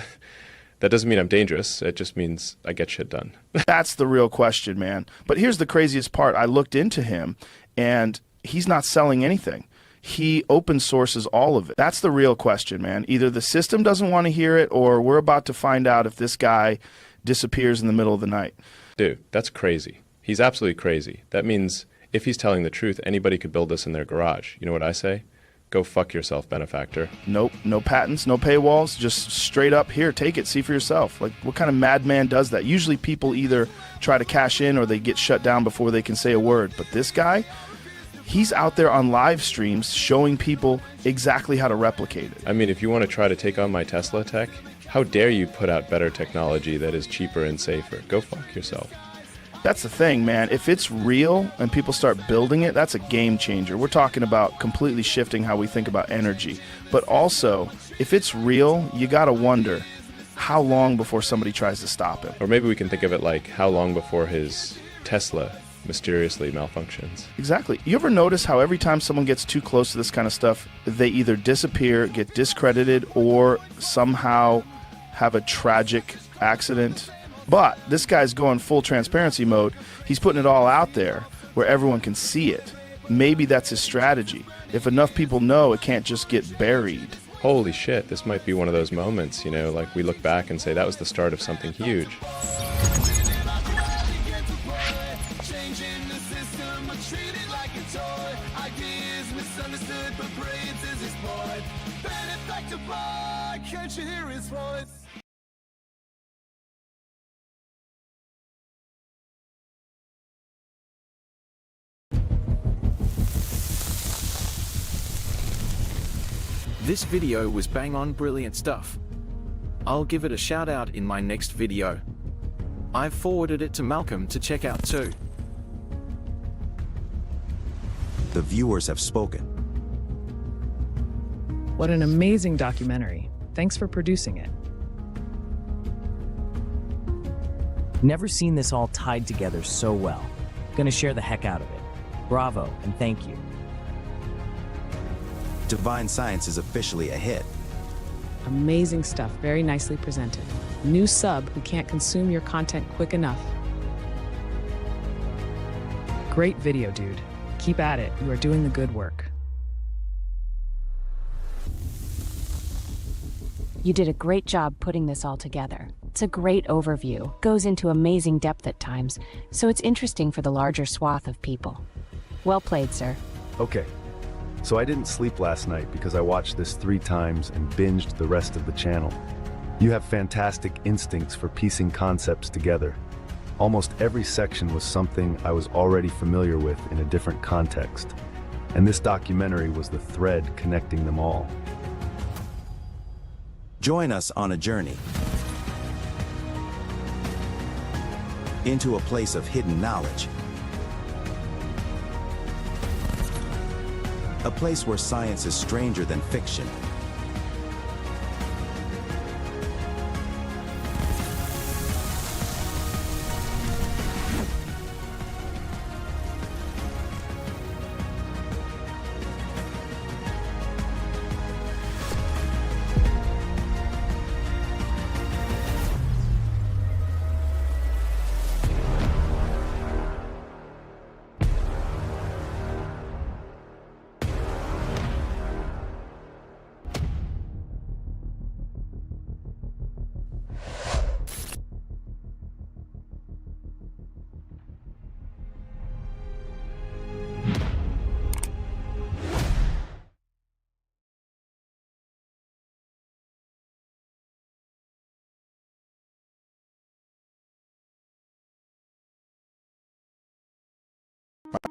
That doesn't mean I'm dangerous. It just means I get shit done. That's the real question, man. But here's the craziest part. I looked into him, and he's not selling anything. He open sources all of it. That's the real question, man. Either the system doesn't want to hear it, or we're about to find out if this guy disappears in the middle of the night. Dude, that's crazy. He's absolutely crazy. That means if he's telling the truth, anybody could build this in their garage. You know what I say? Go fuck yourself, benefactor. Nope, no patents, no paywalls, just straight up, here, take it, see for yourself. Like, what kind of madman does that? Usually people either try to cash in or they get shut down before they can say a word. But this guy, he's out there on live streams showing people exactly how to replicate it. I mean, if you want to try to take on my Tesla tech, how dare you put out better technology that is cheaper and safer? Go fuck yourself. That's the thing, man. If it's real and people start building it, that's a game changer. We're talking about completely shifting how we think about energy. But also, if it's real, you got to wonder how long before somebody tries to stop it. Or maybe we can think of it like how long before his Tesla mysteriously malfunctions. Exactly. You ever notice how every time someone gets too close to this kind of stuff, they either disappear, get discredited, or somehow have a tragic accident? But this guy's going full transparency mode. He's putting it all out there where everyone can see it. Maybe that's his strategy. If enough people know, it can't just get buried. Holy shit, this might be one of those moments, you know, like we look back and say that was the start of something huge. Can't you hear his voice? This video was bang on brilliant stuff. I'll give it a shout out in my next video. I've forwarded it to Malcolm to check out too. The viewers have spoken. What an amazing documentary. Thanks for producing it. Never seen this all tied together so well. Gonna share the heck out of it. Bravo and thank you. Divine Science is officially a hit. Amazing stuff, very nicely presented. New sub who can't consume your content quick enough. Great video, dude. Keep at it, you are doing the good work. You did a great job putting this all together. It's a great overview, goes into amazing depth at times, so it's interesting for the larger swath of people. Well played, sir. Okay, so I didn't sleep last night because I watched this 3 times and binged the rest of the channel. You have fantastic instincts for piecing concepts together. Almost every section was something I was already familiar with in a different context, and this documentary was the thread connecting them all. Join us on a journey into a place of hidden knowledge. A place where science is stranger than fiction.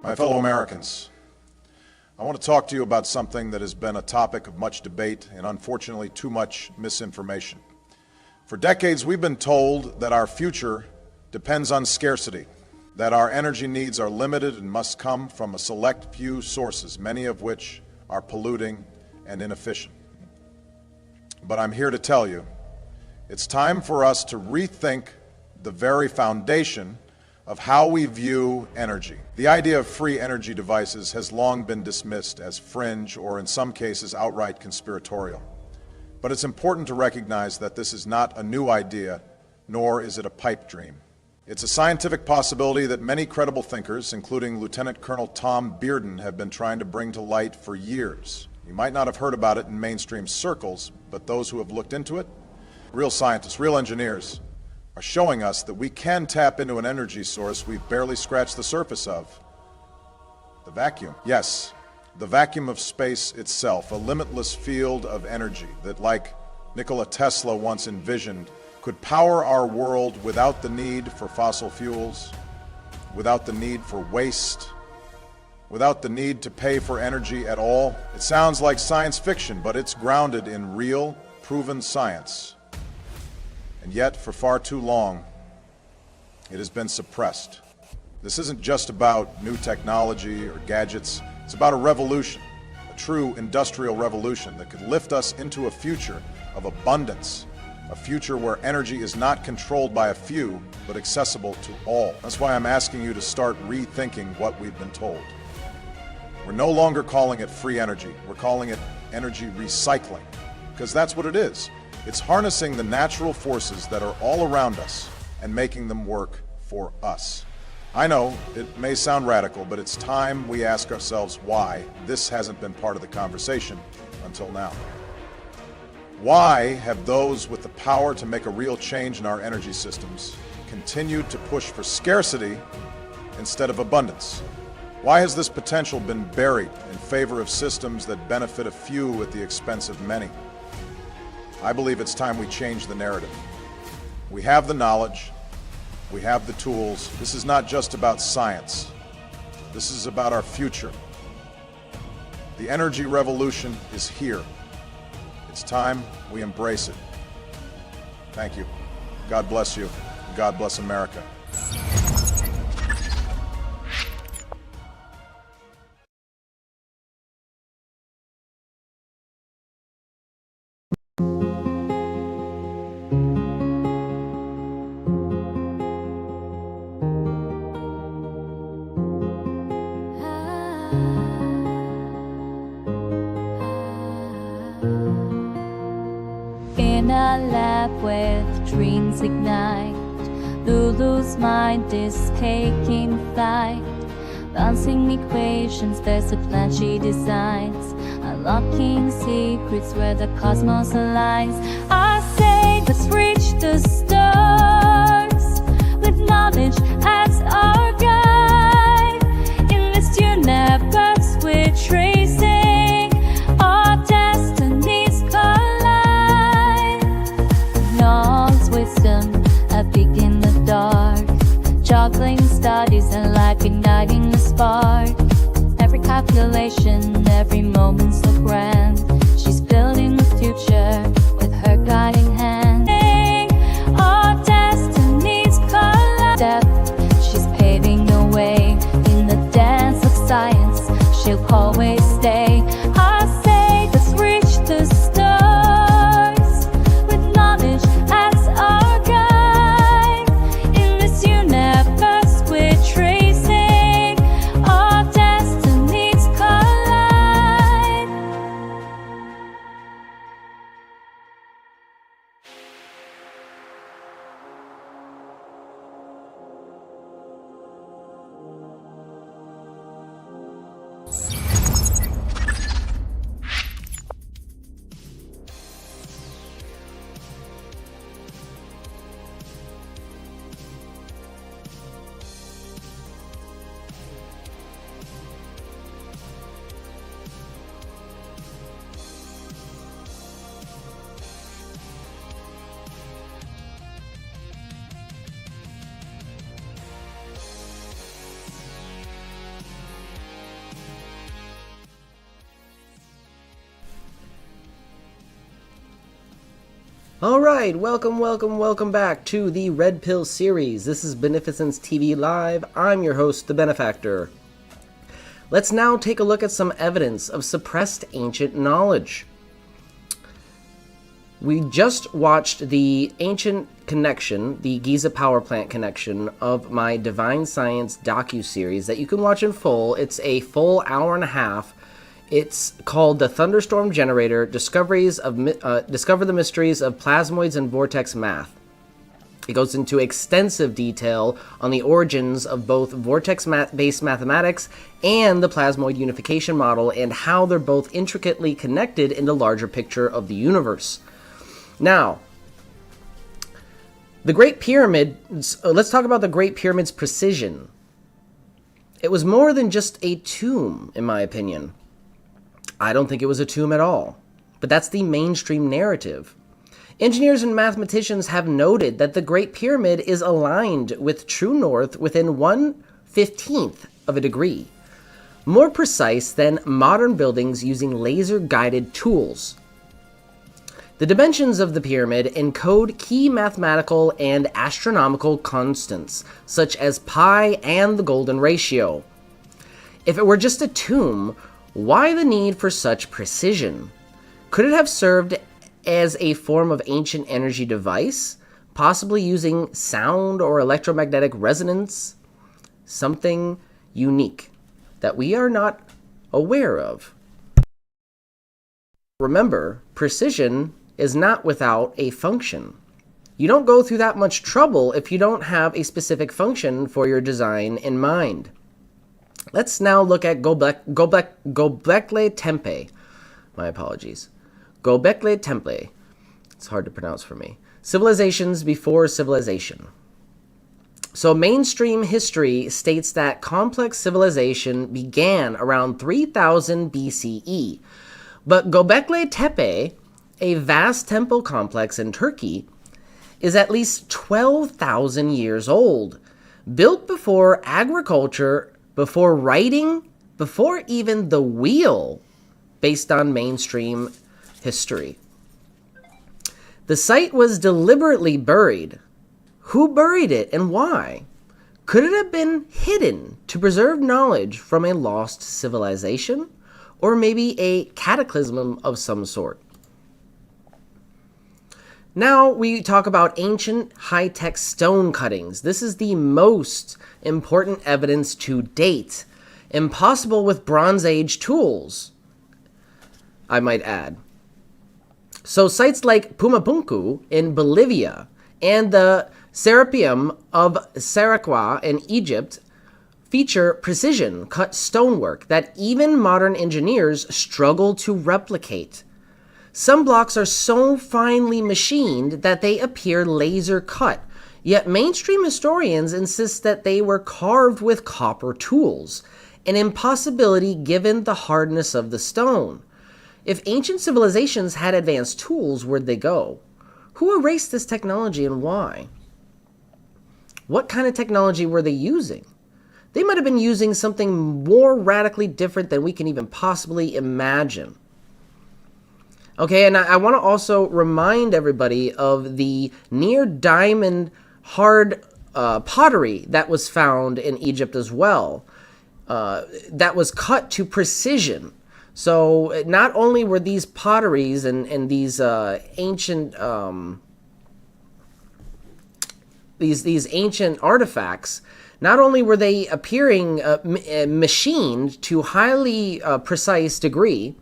My fellow Americans, I want to talk to you about something that has been a topic of much debate and unfortunately too much misinformation. For decades, we've been told that our future depends on scarcity, that our energy needs are limited and must come from a select few sources, many of which are polluting and inefficient. But I'm here to tell you, it's time for us to rethink the very foundation of how we view energy. The idea of free energy devices has long been dismissed as fringe or in some cases outright conspiratorial. But it's important to recognize that this is not a new idea, nor is it a pipe dream. It's a scientific possibility that many credible thinkers, including Lieutenant Colonel Tom Bearden, have been trying to bring to light for years. You might not have heard about it in mainstream circles, but those who have looked into it, real scientists, real engineers, are showing us that we can tap into an energy source we've barely scratched the surface of. The vacuum. Yes, the vacuum of space itself, a limitless field of energy that, like Nikola Tesla once envisioned, could power our world without the need for fossil fuels, without the need for waste, without the need to pay for energy at all. It sounds like science fiction, but it's grounded in real, proven science. And yet, for far too long, it has been suppressed. This isn't just about new technology or gadgets. It's about a revolution, a true industrial revolution that could lift us into a future of abundance, a future where energy is not controlled by a few, but accessible to all. That's why I'm asking you to start rethinking what we've been told. We're no longer calling it free energy. We're calling it energy recycling, because that's what it is. It's harnessing the natural forces that are all around us and making them work for us. I know it may sound radical, but it's time we ask ourselves why this hasn't been part of the conversation until now. Why have those with the power to make a real change in our energy systems continued to push for scarcity instead of abundance? Why has this potential been buried in favor of systems that benefit a few at the expense of many? I believe it's time we change the narrative. We have the knowledge, we have the tools. This is not just about science. This is about our future. The energy revolution is here. It's time we embrace it. Thank you. God bless you. God bless America. In a lab with dreams ignite, Lulu's mind is taking flight. Bouncing equations, there's a plan she designs, unlocking secrets where the cosmos aligns. I say let's reach the stars, with knowledge as our guide. In this universe we're tracing, our destinies collide. Knowledge, wisdom, a peek in the dark, juggling studies and life igniting the spark. Every calculation, every moment so grand, she's building the future with her guiding hand. Our destinies collide. She's paving the way in the dance of science. She'll always stay. I say let's reach the stars, with knowledge as our guide. In this universe we're tracing, our destinies collide. Alright, welcome back to the Red Pill series. This is Beneficence TV Live. I'm your host, the Benefactor. Let's now take a look at some evidence of suppressed ancient knowledge. We just watched the ancient connection, the Giza power plant connection of my Divine Science docu-series that you can watch in full. It's a full hour and a half. It's called The Thunderstorm Generator, Discover the Mysteries of Plasmoids and Vortex Math. It goes into extensive detail on the origins of both vortex-based mathematics and the plasmoid unification model and how they're both intricately connected in the larger picture of the universe. Now, the Great Pyramid, let's talk about the Great Pyramid's precision. It was more than just a tomb, in my opinion. I don't think it was a tomb at all, but that's the mainstream narrative. Engineers and mathematicians have noted that the Great Pyramid is aligned with true north within 1/15th of a degree, more precise than modern buildings using laser-guided tools. The dimensions of the pyramid encode key mathematical and astronomical constants, such as pi and the golden ratio. If it were just a tomb, why the need for such precision? Could it have served as a form of ancient energy device, possibly using sound or electromagnetic resonance? Something unique that we are not aware of. Remember, precision is not without a function. You don't go through that much trouble if you don't have a specific function for your design in mind. Let's now look at Göbekli Tepe. My apologies. Göbekli Tepe. It's hard to pronounce for me. Civilizations before civilization. So mainstream history states that complex civilization began around 3000 BCE. But Göbekli Tepe, a vast temple complex in Turkey, is at least 12,000 years old. Built before agriculture, before writing, before even the wheel, based on mainstream history. The site was deliberately buried. Who buried it and why? Could it have been hidden to preserve knowledge from a lost civilization? Or maybe a cataclysm of some sort? Now we talk about ancient high-tech stone cuttings. This is the most important evidence to date. Impossible with Bronze Age tools, I might add. So sites like Pumapunku in Bolivia and the Serapeum of Saraqua in Egypt feature precision cut stonework that even modern engineers struggle to replicate. Some blocks are so finely machined that they appear laser cut, yet mainstream historians insist that they were carved with copper tools, an impossibility given the hardness of the stone. If ancient civilizations had advanced tools, where'd they go? Who erased this technology and why? What kind of technology were they using? They might have been using something more radically different than we can even possibly imagine. Okay, and I want to also remind everybody of the near diamond hard pottery that was found in Egypt as well. That was cut to precision. So not only were these potteries and these ancient these ancient artifacts, not only were they appearing machined to highly precise degree,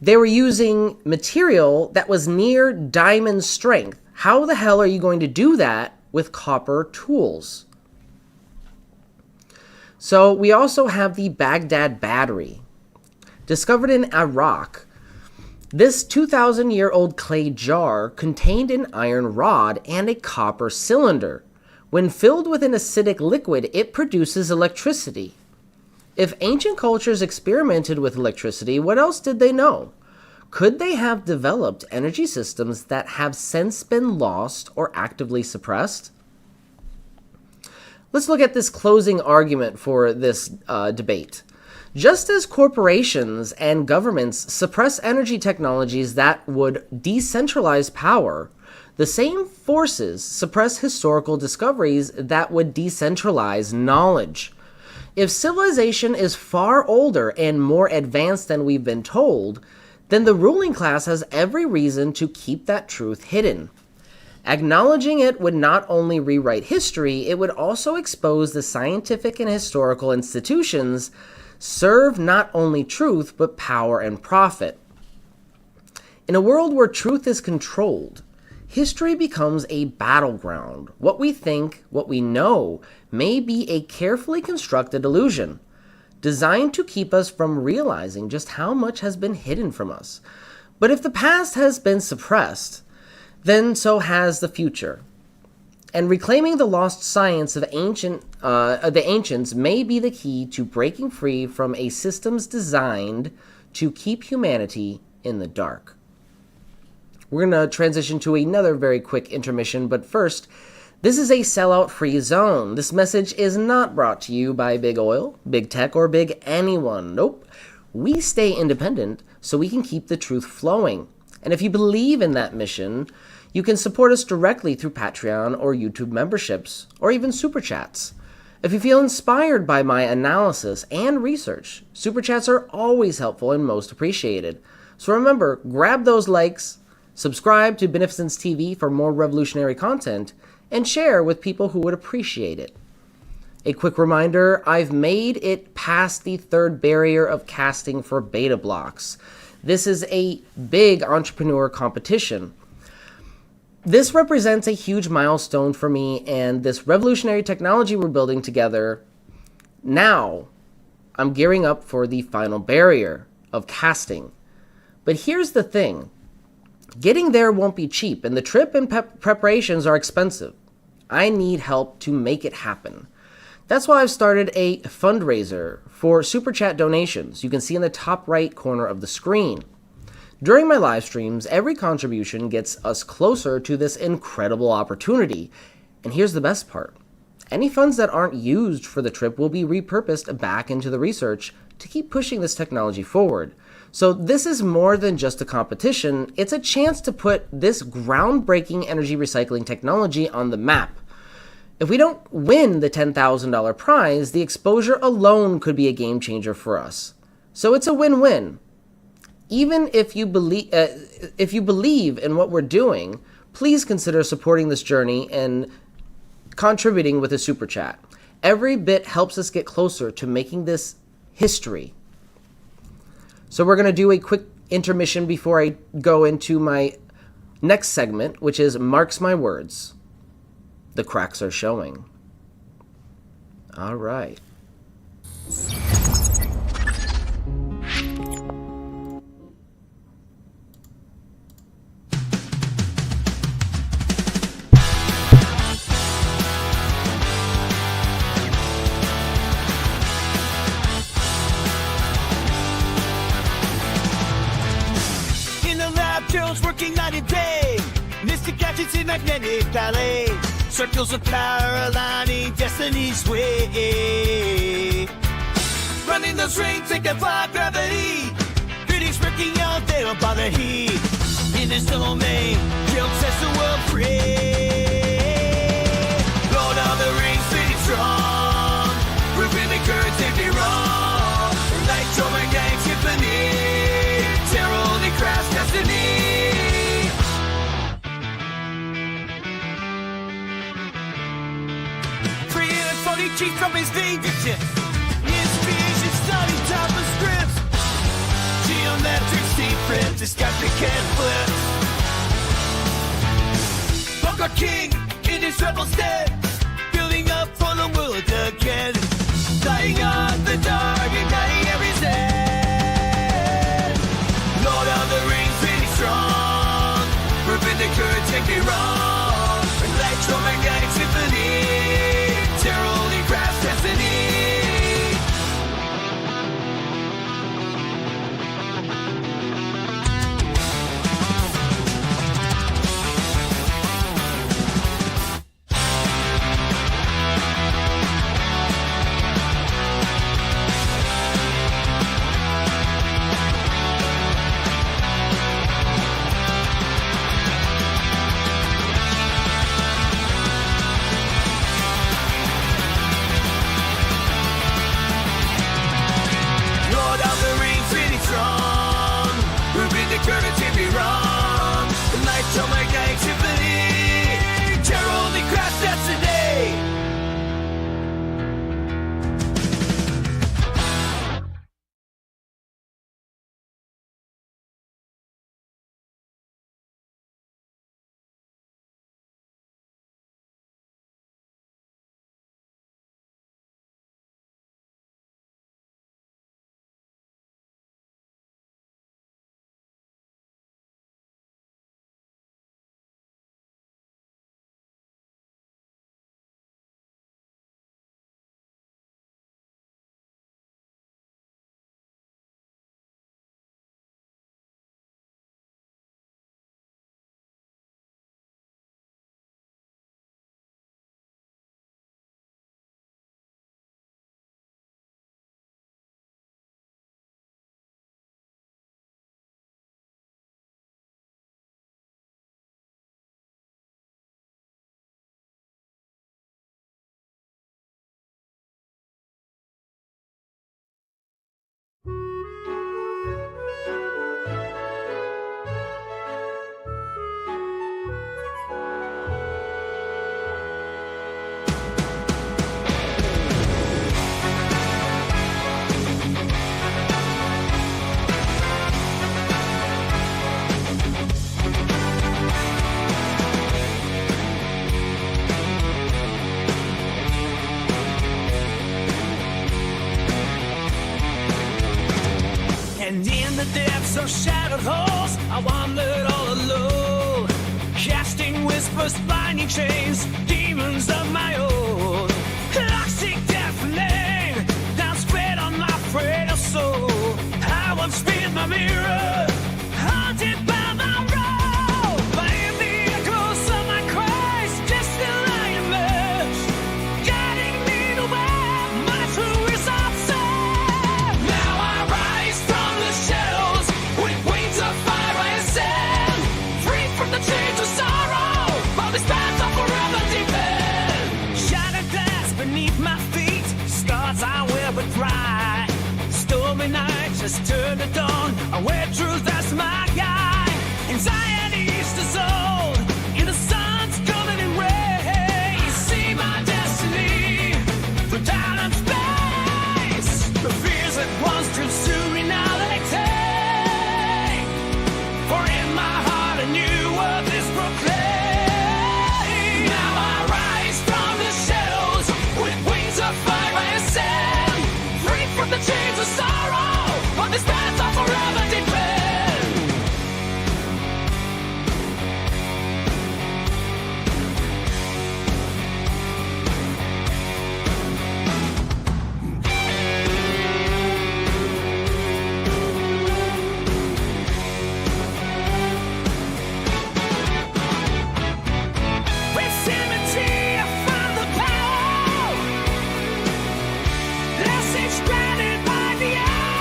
they were using material that was near diamond strength. How the hell are you going to do that with copper tools? So we also have the Baghdad Battery. Discovered in Iraq, this 2,000-year-old clay jar contained an iron rod and a copper cylinder. When filled with an acidic liquid, it produces electricity. If ancient cultures experimented with electricity, what else did they know? Could they have developed energy systems that have since been lost or actively suppressed? Let's look at this closing argument for this debate. Just as corporations and governments suppress energy technologies that would decentralize power, the same forces suppress historical discoveries that would decentralize knowledge. If civilization is far older and more advanced than we've been told, then the ruling class has every reason to keep that truth hidden. Acknowledging it would not only rewrite history, it would also expose the scientific and historical institutions serve not only truth, but power and profit. In a world where truth is controlled, history becomes a battleground. What we think, what we know, may be a carefully constructed illusion, designed to keep us from realizing just how much has been hidden from us. But if the past has been suppressed, then so has the future. And reclaiming the lost science of the ancients may be the key to breaking free from a systems designed to keep humanity in the dark. We're going to transition to another very quick intermission, but first, this is a sellout-free zone. This message is not brought to you by Big Oil, Big Tech, or Big anyone. Nope. We stay independent so we can keep the truth flowing. And if you believe in that mission, you can support us directly through Patreon or YouTube memberships, or even Super Chats. If you feel inspired by my analysis and research, Super Chats are always helpful and most appreciated. So remember, grab those likes, subscribe to Beneficence TV for more revolutionary content, and share with people who would appreciate it. A quick reminder, I've made it past the third barrier of casting for beta blocks. This is a big entrepreneur competition. This represents a huge milestone for me and this revolutionary technology we're building together. Now, I'm gearing up for the final barrier of casting. But here's the thing. Getting there won't be cheap, and the trip and preparations are expensive. I need help to make it happen. That's why I've started a fundraiser for Super Chat donations. You can see in the top right corner of the screen. During my live streams, every contribution gets us closer to this incredible opportunity. And here's the best part. Any funds that aren't used for the trip will be repurposed back into the research to keep pushing this technology forward. So this is more than just a competition. It's a chance to put this groundbreaking energy recycling technology on the map. If we don't win the $10,000 prize, the exposure alone could be a game changer for us. So it's a win-win. Even if you believe in what we're doing, please consider supporting this journey and contributing with a super chat. Every bit helps us get closer to making this history. So we're going to do a quick intermission before I go into my next segment, which is Marks My Words. The cracks are showing. All right. Working night and day, mystic gadgets in magnetic ballet, circles of power aligning destiny's way. Running those rings, they defy gravity. Critics working out, they don't bother heat. In this domain, guilt sets the world free. Lord of the Rings, pretty strong, proving the currents if they wrong. Electromagnetic symphony, terror only crafts destiny. Chief from his fingertips. Inspiration study top of scripts. Geometric secrets, this got the can flip. Bunker King in his rebel stead, building up for the world again. Lighting up the dark, igniting every zen. Lord of the Rings, pretty strong. Perpendicular, take me wrong. Electromagnetic symphony. Terror only grasps destiny. the depths of shadowed halls, I wandered all alone, casting whispers, blinding chains, demons of my own. I seek deafening, down spread on my frail soul. I once spin my mirror, haunted by my role. But in the echoes of my cries, just still I emerge, guiding me to where my true results are. Now I rise from the shadows with wings of fire I ascend, free from the chains of sorrow. All these paths are forever deepened. Shattered glass beneath my feet, scars I wear but dry. Stormy nights just turn to dawn, I wear truth as my guide. Anxiety's dissolved in the sun's golden rays. See my destiny through time and space. The fears that once consumed me now they take. For in my heart a new world is proclaimed. Now I rise from the shadows with wings of fire I ascend, free from the chains of sorrow. On this path I forever depend. With symmetry I find the power, blessings granted by the hour.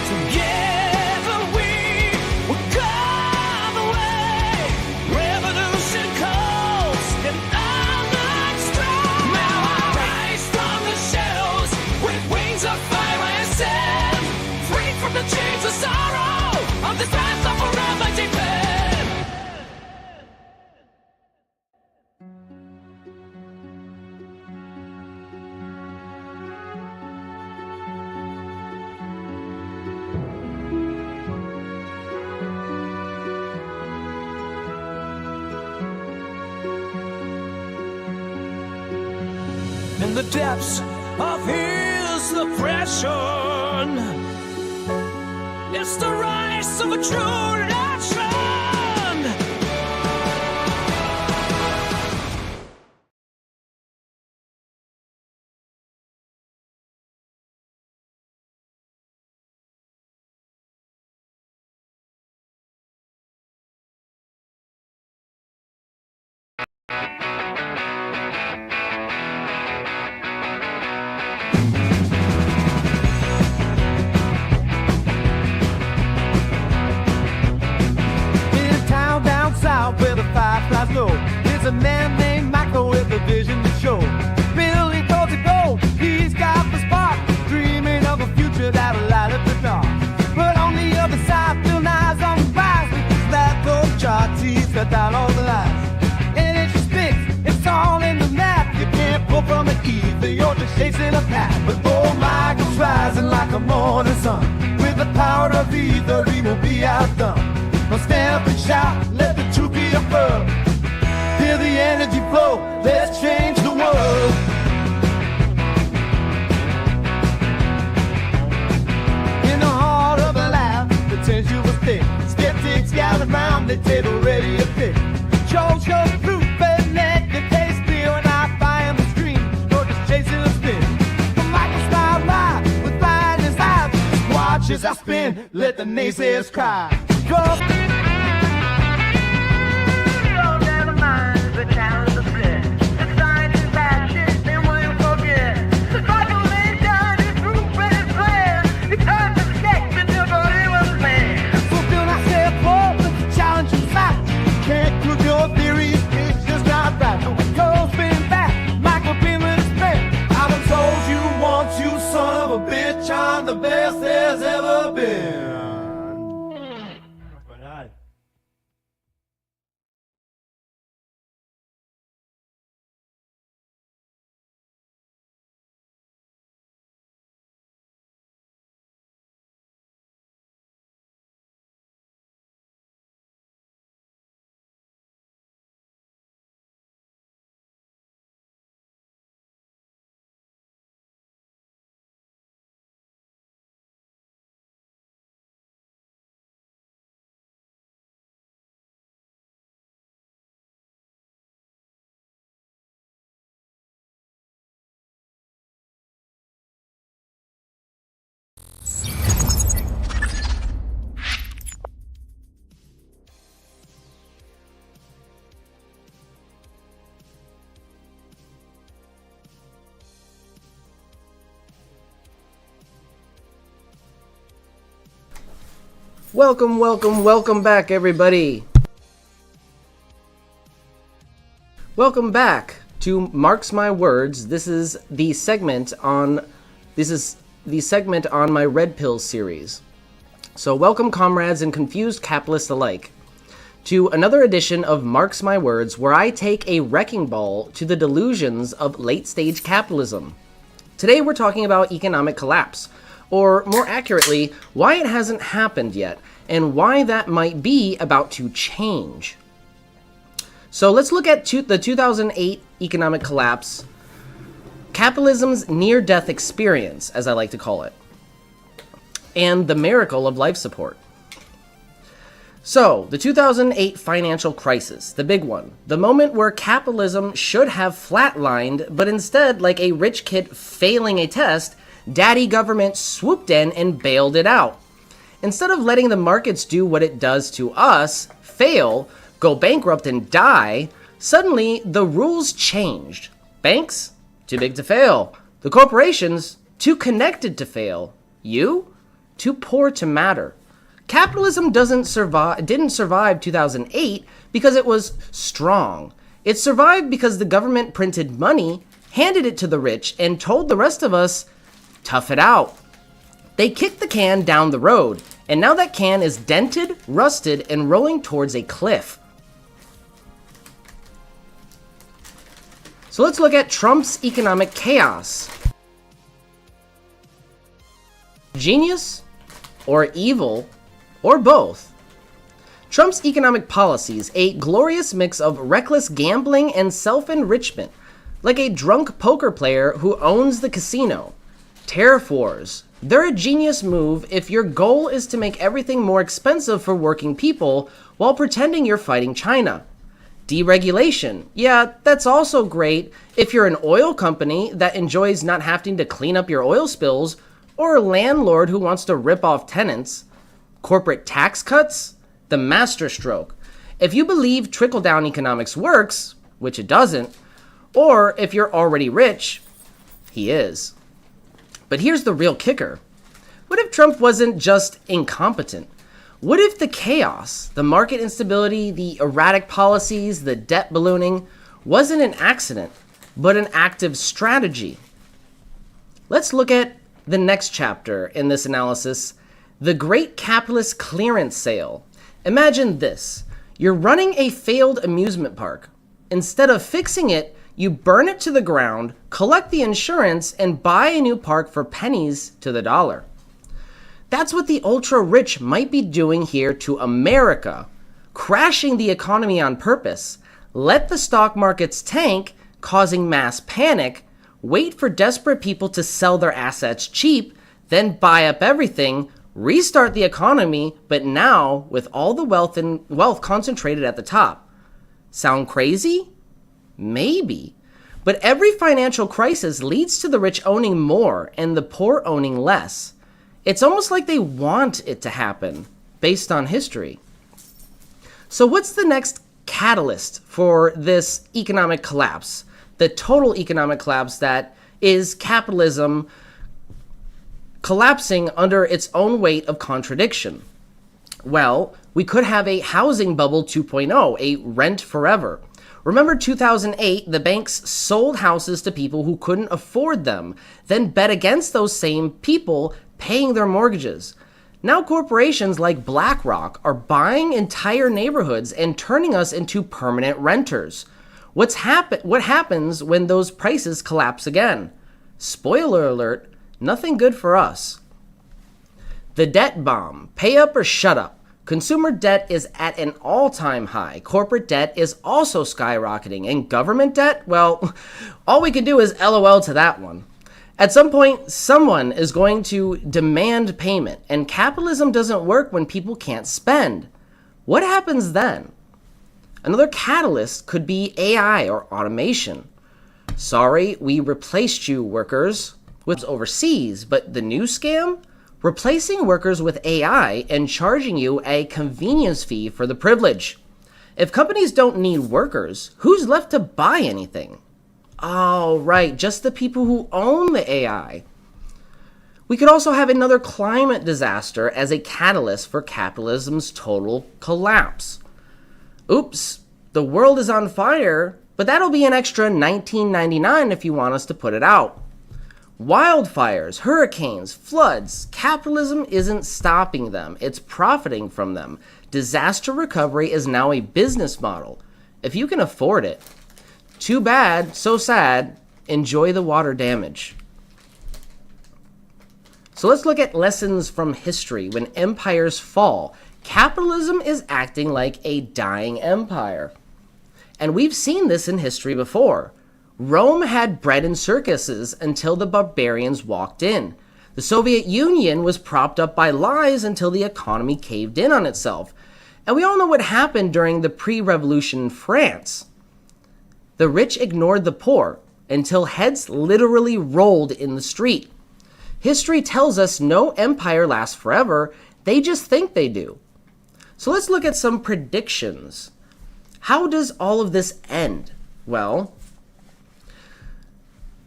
Together we will come away. Revolution calls and I'm not strong. Now I rise from the shadows with wings of fire I ascend, free from the chains of sorrow. On this path I forever depend. In the depths of his oppression, it's the rise of a true nation. In a town down south where the fireflies glow, there's a man named Michael with a vision to show. Building towards the goal, he's got the spark, dreaming of a future that'll light up the dark. But on the other side, Bill Nye's on the rise with his laptop charts, he's cut down all the lies. And it just fits, it's all in the map. You can't pull from it either, you're just chasing a path. But oh, Michael's rising like a morning sun. With the power of either, he won't be outdone. Now stand up and shout, let the truth be affirmed. Feel the energy flow, let's change the world. In the heart of a life, the tension was thick. Skeptics gathered round the table ready to pick. Chose your fruit, but let the taste clear. And I find the stream, you're just chasing a spin. But Michael smiled wide with blindness eyes. Watch as I spin, let the naysayers cry. Go. Welcome back, everybody. Welcome back to Marks My Words. This is the segment on my Red Pill series. So welcome, comrades and confused capitalists alike, to another edition of Marks My Words, where I take a wrecking ball to the delusions of late-stage capitalism. Today we're talking about economic collapse, or more accurately, why it hasn't happened yet, and why that might be about to change. So let's look at the 2008 economic collapse, capitalism's near-death experience, as I like to call it, and the miracle of life support. So, the 2008 financial crisis, the big one, the moment where capitalism should have flatlined, but instead, like a rich kid failing a test, daddy government swooped in and bailed it out. Instead of letting the markets do what it does to us, fail, go bankrupt and die, suddenly the rules changed. Banks? Too big to fail. The corporations? Too connected to fail. You? Too poor to matter. Capitalism didn't survive 2008 because it was strong. It survived because the government printed money, handed it to the rich, and told the rest of us, tough it out. They kicked the can down the road, and now that can is dented, rusted, and rolling towards a cliff. So let's look at Trump's economic chaos. Genius or evil or both? Trump's economic policies, a glorious mix of reckless gambling and self-enrichment, like a drunk poker player who owns the casino. Tariff wars. They're a genius move if your goal is to make everything more expensive for working people while pretending you're fighting China. Deregulation. Yeah, that's also great if you're an oil company that enjoys not having to clean up your oil spills, or a landlord who wants to rip off tenants. Corporate tax cuts? The masterstroke. If you believe trickle-down economics works, which it doesn't, or if you're already rich, he is. But here's the real kicker. What if Trump wasn't just incompetent? What if the chaos, the market instability, the erratic policies, the debt ballooning wasn't an accident, but an active strategy? Let's look at the next chapter in this analysis, the Great Capitalist Clearance Sale. Imagine this. You're running a failed amusement park. Instead of fixing it, you burn it to the ground, collect the insurance, and buy a new park for pennies to the dollar. That's what the ultra-rich might be doing here to America, crashing the economy on purpose. Let the stock markets tank, causing mass panic, wait for desperate people to sell their assets cheap, then buy up everything, restart the economy, but now with all the wealth concentrated at the top. Sound crazy? Maybe. But every financial crisis leads to the rich owning more and the poor owning less. It's almost like they want it to happen, based on history. So what's the next catalyst for this economic collapse? The total economic collapse that is capitalism collapsing under its own weight of contradiction. Well, we could have a housing bubble 2.0, a rent forever. Remember 2008, the banks sold houses to people who couldn't afford them, then bet against those same people paying their mortgages. Now corporations like BlackRock are buying entire neighborhoods and turning us into permanent renters. What happens when those prices collapse again? Spoiler alert, nothing good for us. The debt bomb. Pay up or shut up. Consumer debt is at an all-time high. Corporate debt is also skyrocketing. And government debt? Well, all we can do is LOL to that one. At some point, someone is going to demand payment, and capitalism doesn't work when people can't spend. What happens then? Another catalyst could be AI or automation. Sorry, we replaced you, workers, with overseas, but the new scam? Replacing workers with AI and charging you a convenience fee for the privilege. If companies don't need workers, who's left to buy anything? Oh, right, just the people who own the AI. We could also have another climate disaster as a catalyst for capitalism's total collapse. Oops, the world is on fire, but that'll be an extra $19.99 if you want us to put it out. Wildfires, hurricanes, floods, capitalism isn't stopping them, it's profiting from them. Disaster recovery is now a business model. If you can afford it, too bad, so sad, enjoy the water damage. So let's look at lessons from history. When empires fall, capitalism is acting like a dying empire. And we've seen this in history before. Rome had bread and circuses until the barbarians walked in. The Soviet Union was propped up by lies until the economy caved in on itself. And we all know what happened during the pre-revolution in France. The rich ignored the poor until heads literally rolled in the street. History tells us no empire lasts forever, they just think they do. So let's look at some predictions. How does all of this end? Well,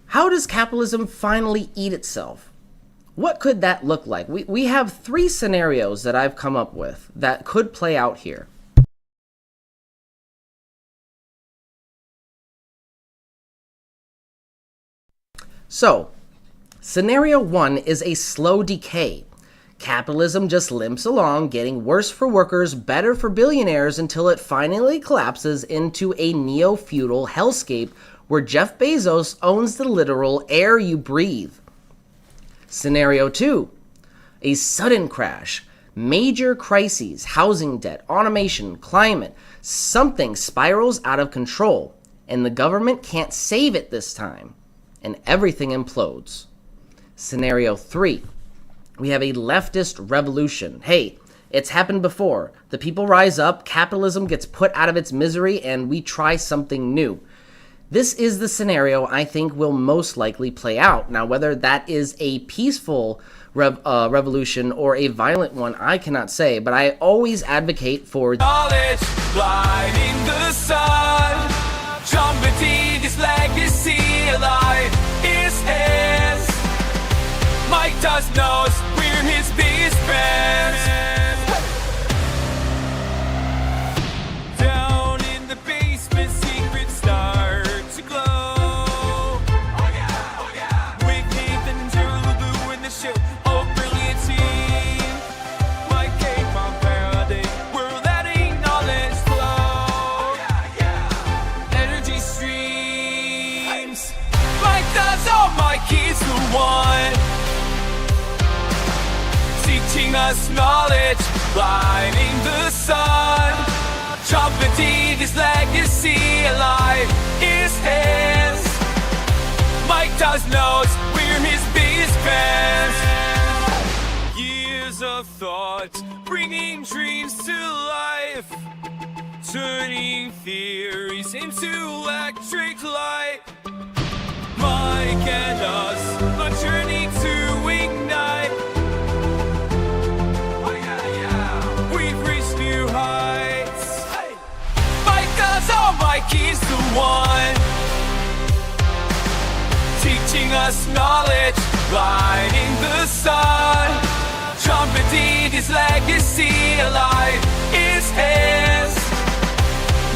how does capitalism finally eat itself? What could that look like? We have 3 scenarios that I've come up with that could play out here. So, scenario 1 is a slow decay. Capitalism just limps along, getting worse for workers, better for billionaires, until it finally collapses into a neo-feudal hellscape where Jeff Bezos owns the literal air you breathe. Scenario 2, a sudden crash. Major crises, housing debt, automation, climate, something spirals out of control, and the government can't save it this time, and everything implodes. Scenario 3, we have a leftist revolution. Hey, it's happened before. The people rise up, capitalism gets put out of its misery, and we try something new. This is the scenario I think will most likely play out. Now, whether that is a peaceful revolution or a violent one, I cannot say, but I always advocate for knowledge, blinding the sun, trumpeting his legacy alive is his. Mike does knows we're his biggest fans. Down in the basement, secrets start to glow. Oh yeah, oh yeah. With Nathan and Drew in the show. Oh, brilliant team. Mike came from Faraday. We're letting knowledge flow. Oh yeah, yeah. Energy streams. Mike does all. Mike is the one teaching us knowledge, blinding the sun, trumpeting his legacy alive is his. Mike does knows we're his biggest fans. Years of thought, bringing dreams to life, turning theories into electric light. Mike and us, a journey to ignite. Heights. Hey. Mike does all. Mike is the one teaching us knowledge, blinding the sun, trumpeting his legacy alive is his.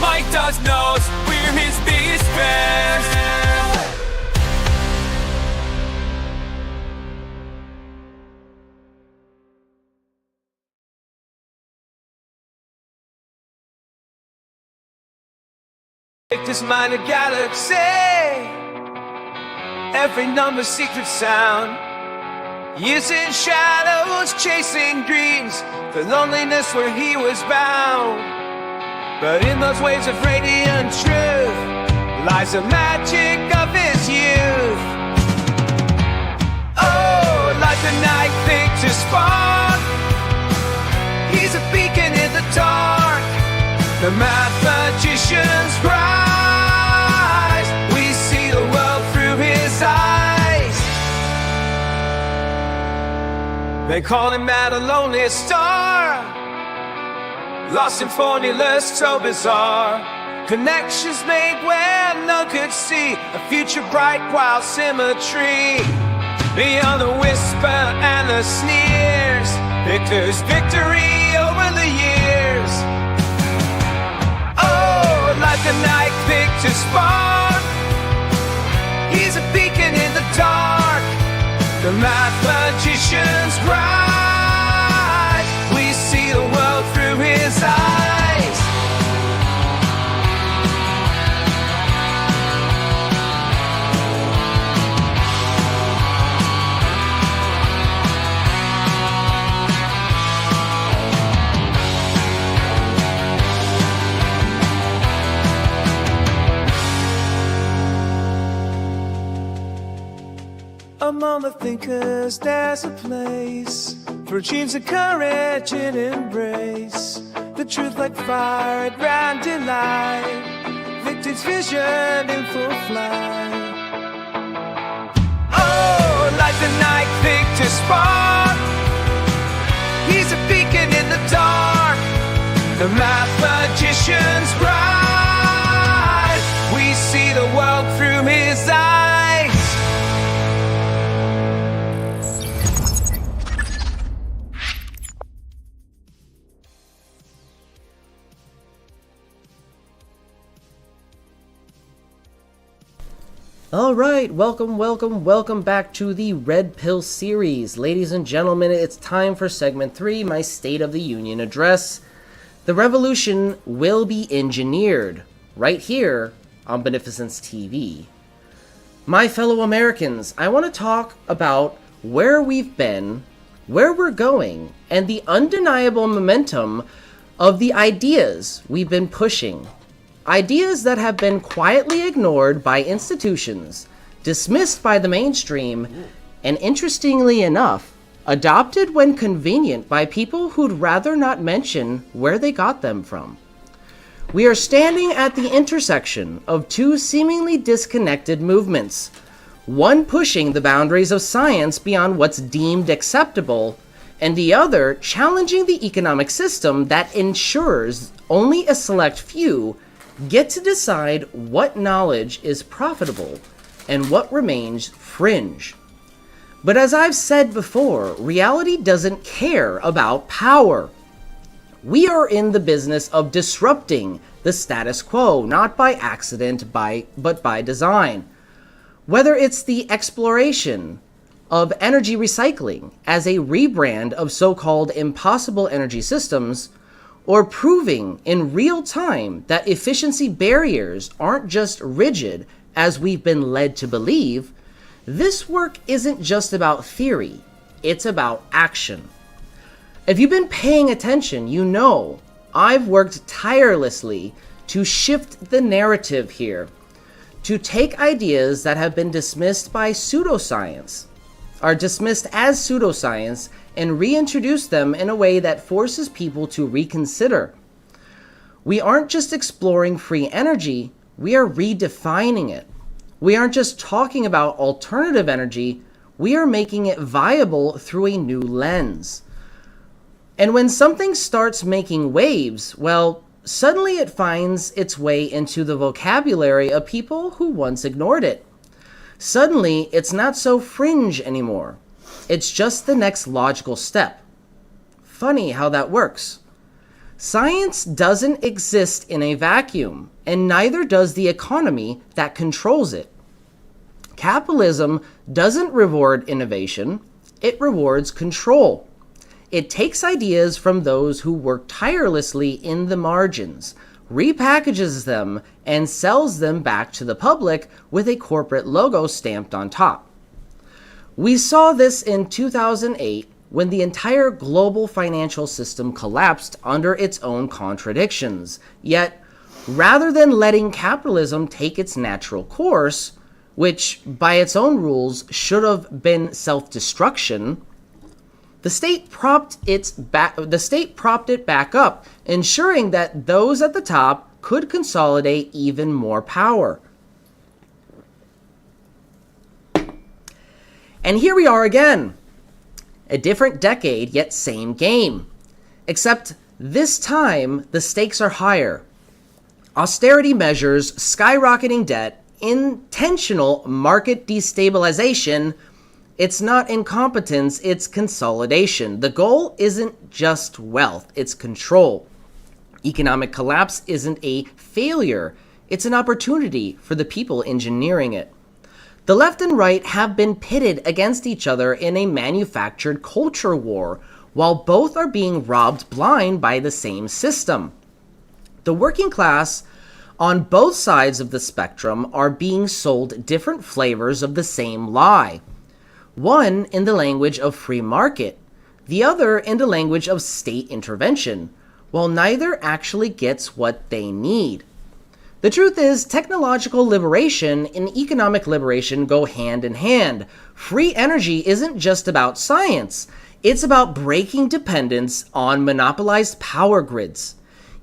Mike does knows we're his biggest fans. This minor galaxy, every number secret sound, years in shadows chasing dreams, the loneliness where he was bound. But in those waves of radiant truth lies the magic of his youth. Oh, like the night think to spark, he's a beacon in the dark. The mathematician's rise, we see the world through his eyes. They call him Matt, a lonely star, lost in formulas so bizarre. Connections made where none could see, a future bright while symmetry. beyond the whisper and the sneers. Victor's victory over the years. Oh, like the night picture spark, he's a beacon in the dark. The math magician's right. We see the world through his eyes. Among the thinkers there's a place for dreams of courage and embrace the truth like fire at grand delight, Victor's vision in full flight. Oh, like the night Victor spark, he's a beacon in the dark. The math magician's right. We see the world through his eyes. Alright, welcome back to the Red Pill series. Ladies and gentlemen, it's time for segment 3, my State of the Union address. The revolution will be engineered, right here on Beneficence TV. My fellow Americans, I want to talk about where we've been, where we're going, and the undeniable momentum of the ideas we've been pushing. Ideas that have been quietly ignored by institutions, dismissed by the mainstream, and interestingly enough, adopted when convenient by people who'd rather not mention where they got them from. We are standing at the intersection of two seemingly disconnected movements, one pushing the boundaries of science beyond what's deemed acceptable, and the other challenging the economic system that ensures only a select few get to decide what knowledge is profitable and what remains fringe. But as I've said before, reality doesn't care about power. We are in the business of disrupting the status quo, not by accident, but by design. Whether it's the exploration of energy recycling as a rebrand of so-called impossible energy systems, or proving in real time that efficiency barriers aren't just rigid as we've been led to believe, this work isn't just about theory, it's about action. If you've been paying attention, you know I've worked tirelessly to shift the narrative here, to take ideas that have been dismissed by pseudoscience, are dismissed as pseudoscience, and reintroduce them in a way that forces people to reconsider. We aren't just exploring free energy, we are redefining it. We aren't just talking about alternative energy, we are making it viable through a new lens. And when something starts making waves, well, suddenly it finds its way into the vocabulary of people who once ignored it. Suddenly, it's not so fringe anymore. It's just the next logical step. Funny how that works. Science doesn't exist in a vacuum, and neither does the economy that controls it. Capitalism doesn't reward innovation, it rewards control. It takes ideas from those who work tirelessly in the margins, repackages them, and sells them back to the public with a corporate logo stamped on top. We saw this in 2008 when the entire global financial system collapsed under its own contradictions. Yet, rather than letting capitalism take its natural course, which by its own rules should have been self-destruction, the state propped it back up, ensuring that those at the top could consolidate even more power. And here we are again. A different decade, yet same game. Except this time, the stakes are higher. Austerity measures, skyrocketing debt, intentional market destabilization, It's not incompetence, it's consolidation. The goal isn't just wealth, it's control. Economic collapse isn't a failure, it's an opportunity for the people engineering it. The left and right have been pitted against each other in a manufactured culture war, while both are being robbed blind by the same system. The working class on both sides of the spectrum are being sold different flavors of the same lie. One in the language of free market, the other in the language of state intervention, while neither actually gets what they need. The truth is, technological liberation and economic liberation go hand in hand. Free energy isn't just about science. It's about breaking dependence on monopolized power grids.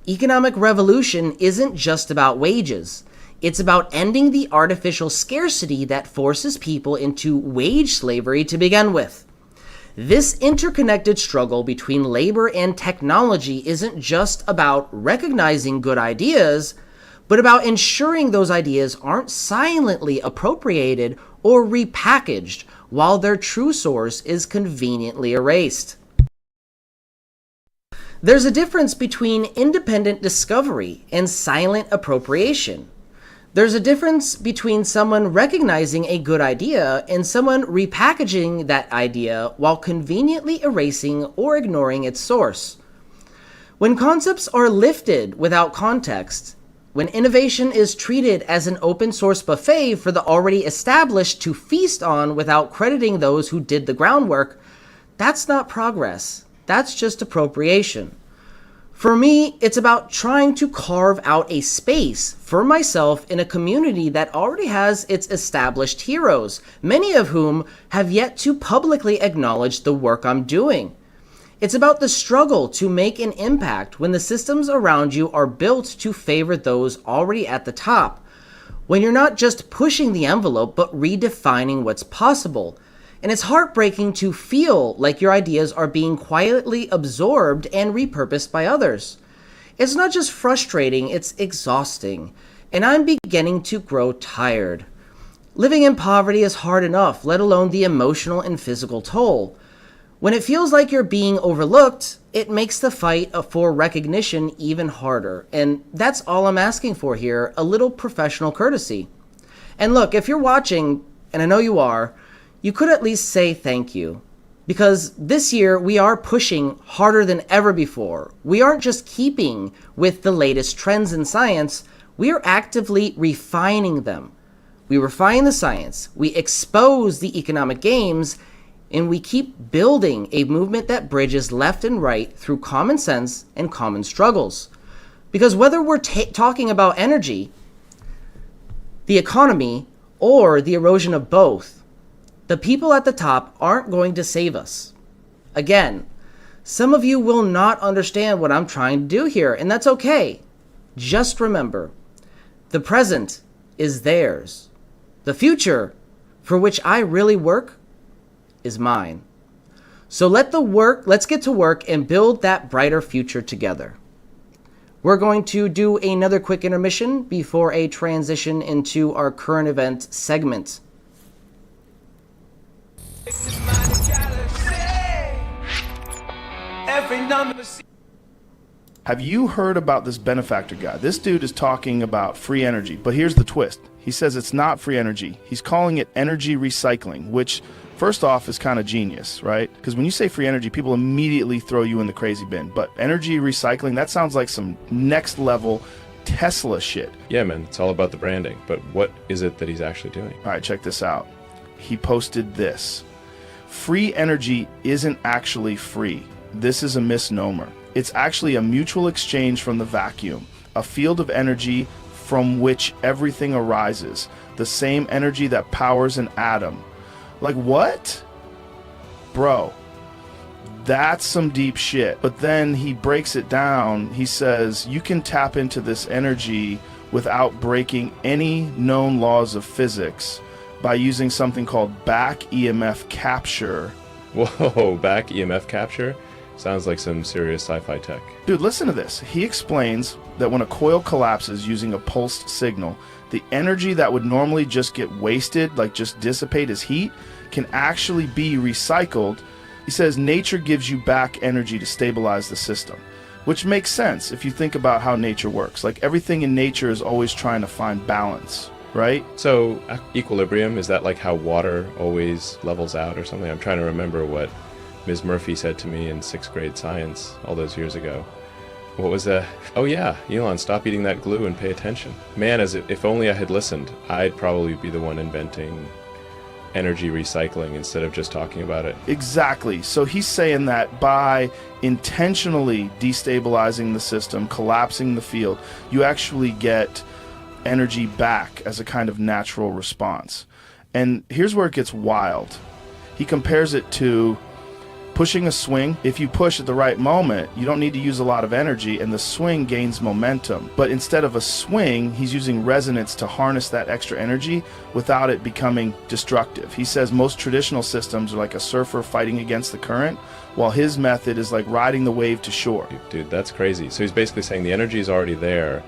Economic revolution isn't just about wages. It's about ending the artificial scarcity that forces people into wage slavery to begin with. This interconnected struggle between labor and technology isn't just about recognizing good ideas, but about ensuring those ideas aren't silently appropriated or repackaged while their true source is conveniently erased. There's a difference between independent discovery and silent appropriation. There's a difference between someone recognizing a good idea and someone repackaging that idea while conveniently erasing or ignoring its source. When concepts are lifted without context, when innovation is treated as an open source buffet for the already established to feast on without crediting those who did the groundwork, that's not progress. That's just appropriation. For me, it's about trying to carve out a space for myself in a community that already has its established heroes, many of whom have yet to publicly acknowledge the work I'm doing. It's about the struggle to make an impact when the systems around you are built to favor those already at the top, when you're not just pushing the envelope but redefining what's possible. And it's heartbreaking to feel like your ideas are being quietly absorbed and repurposed by others. It's not just frustrating, it's exhausting. And I'm beginning to grow tired. Living in poverty is hard enough, let alone the emotional and physical toll. When it feels like you're being overlooked, it makes the fight for recognition even harder. And that's all I'm asking for here, a little professional courtesy. And look, if you're watching, and I know you are, you could at least say thank you. Because this year we are pushing harder than ever before. We aren't just keeping with the latest trends in science, we are actively refining them. We refine the science, we expose the economic games, and we keep building a movement that bridges left and right through common sense and common struggles. Because whether we're talking about energy, the economy, or the erosion of both, the people at the top aren't going to save us. Again, some of you will not understand what I'm trying to do here, and that's okay. Just remember, the present is theirs. The future, for which I really work, is mine. So let's get to work and build that brighter future together. We're going to do another quick intermission before a transition into our current event segment. Have you heard about this benefactor guy? This dude is talking about free energy, but here's the twist. He says it's not free energy. He's calling it energy recycling, which first off is kind of genius, right? Because when you say free energy, people immediately throw you in the crazy bin. But energy recycling, that sounds like some next level Tesla shit. Yeah, man, it's all about the branding. But what is it that he's actually doing? All right, check this out. He posted this. Free energy isn't actually free. This is a misnomer. It's actually a mutual exchange from the vacuum, a field of energy from which everything arises, the same energy that powers an atom. Like what? Bro, that's some deep shit. But then he breaks it down. He says you can tap into this energy without breaking any known laws of physics by using something called back EMF capture. Whoa, back EMF capture? Sounds like some serious sci-fi tech. Dude, listen to this. He explains that when a coil collapses using a pulsed signal, the energy that would normally just get wasted, like just dissipate as heat, can actually be recycled. He says nature gives you back energy to stabilize the system, which makes sense if you think about how nature works. Like everything in nature is always trying to find balance, right? So equilibrium, is that like how water always levels out or something? I'm trying to remember what Ms. Murphy said to me in 6th grade science all those years ago. What was that? Oh yeah, Elon, stop eating that glue and pay attention. Man, if only I had listened, I'd probably be the one inventing energy recycling instead of just talking about it. Exactly. So he's saying that by intentionally destabilizing the system, collapsing the field, you actually get energy back as a kind of natural response. And here's where it gets wild. He compares it to pushing a swing. If you push at the right moment, you don't need to use a lot of energy and the swing gains momentum. But instead of a swing, he's using resonance to harness that extra energy without it becoming destructive. He says most traditional systems are like a surfer fighting against the current, while his method is like riding the wave to shore. Dude, that's crazy. So he's basically saying the energy is already there,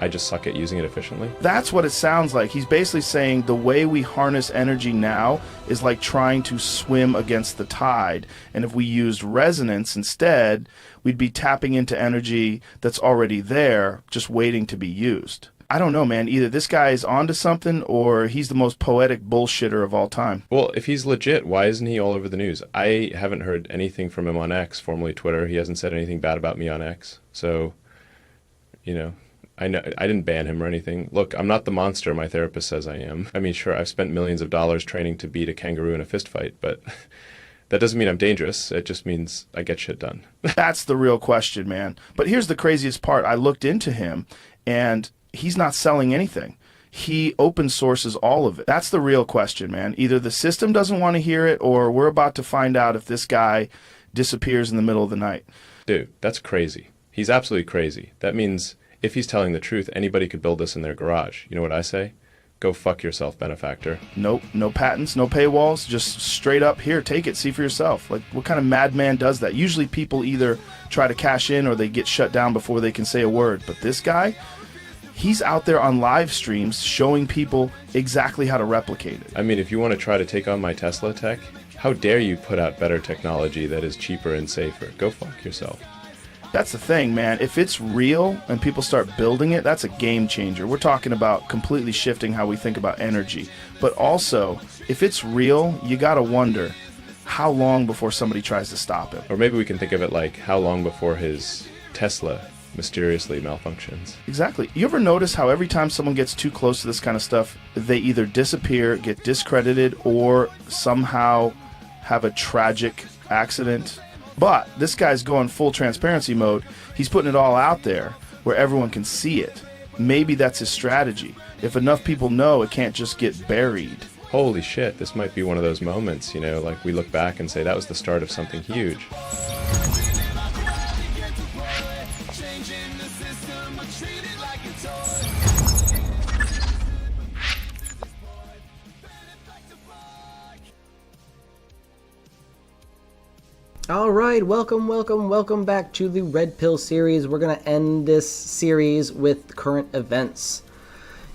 I just suck at using it efficiently? That's what it sounds like. He's basically saying the way we harness energy now is like trying to swim against the tide. And if we used resonance instead, we'd be tapping into energy that's already there, just waiting to be used. I don't know, man. Either this guy is onto something or he's the most poetic bullshitter of all time. Well, if he's legit, why isn't he all over the news? I haven't heard anything from him on X, formerly Twitter. He hasn't said anything bad about me on X. So, you know, I didn't ban him or anything. Look, I'm not the monster my therapist says I am. I mean, sure, I've spent millions of dollars training to beat a kangaroo in a fist fight, but that doesn't mean I'm dangerous. It just means I get shit done. That's the real question, man. But here's the craziest part. I looked into him, and he's not selling anything. He open sources all of it. That's the real question, man. Either the system doesn't want to hear it, or we're about to find out if this guy disappears in the middle of the night. Dude, that's crazy. He's absolutely crazy. That means if he's telling the truth, anybody could build this in their garage. You know what I say? Go fuck yourself, benefactor. Nope, no patents, no paywalls, just straight up, here, take it, see for yourself. Like, what kind of madman does that? Usually people either try to cash in or they get shut down before they can say a word. But this guy, he's out there on live streams showing people exactly how to replicate it. I mean, if you want to try to take on my Tesla tech, how dare you put out better technology that is cheaper and safer? Go fuck yourself. That's the thing, man. If it's real and people start building it, that's a game changer. We're talking about completely shifting how we think about energy. But also, if it's real, you gotta wonder how long before somebody tries to stop it. Or maybe we can think of it like how long before his Tesla mysteriously malfunctions. Exactly. You ever notice how every time someone gets too close to this kind of stuff, they either disappear, get discredited, or somehow have a tragic accident? But this guy's going full transparency mode. He's putting it all out there where everyone can see it. Maybe that's his strategy. If enough people know, it can't just get buried. Holy shit, this might be one of those moments, you know, like we look back and say that was the start of something huge. All right, welcome back to the Red Pill series. We're going to end this series with current events.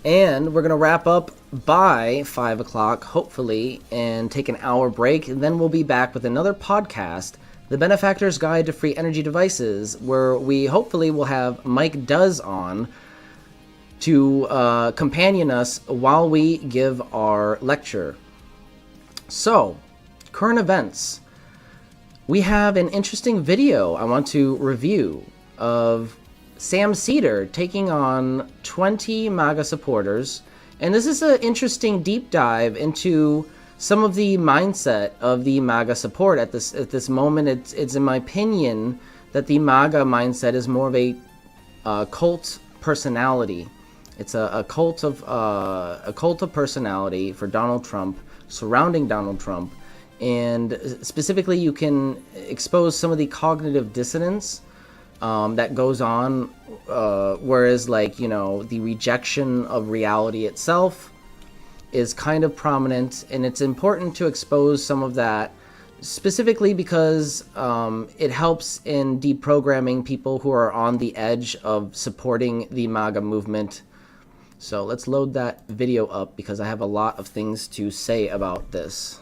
And we're going to wrap up by 5 o'clock, hopefully, and take an hour break. And then we'll be back with another podcast, The Benefactor's Guide to Free Energy Devices, where we hopefully will have Mike Does on to companion us while we give our lecture. So, current events. We have an interesting video I want to review of Sam Seder taking on 20 MAGA supporters. And this is an interesting deep dive into some of the mindset of the MAGA support at this moment. It's in my opinion that the MAGA mindset is more of a cult personality. It's a cult of personality for Donald Trump, surrounding Donald Trump. And specifically, you can expose some of the cognitive dissonance that goes on, whereas, like, you know, the rejection of reality itself is kind of prominent, and it's important to expose some of that specifically because it helps in deprogramming people who are on the edge of supporting the MAGA movement. So let's load that video up because I have a lot of things to say about this.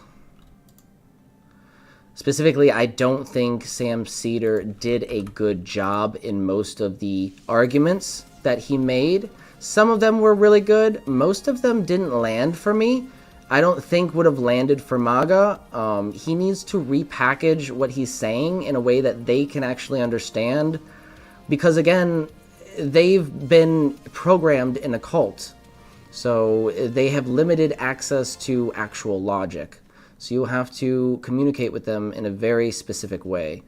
Specifically, I don't think Sam Seder did a good job in most of the arguments that he made. Some of them were really good. Most of them didn't land for me. I don't think would have landed for MAGA. He needs to repackage what he's saying in a way that they can actually understand. Because again, they've been programmed in a cult. So they have limited access to actual logic. So you'll have to communicate with them in a very specific way.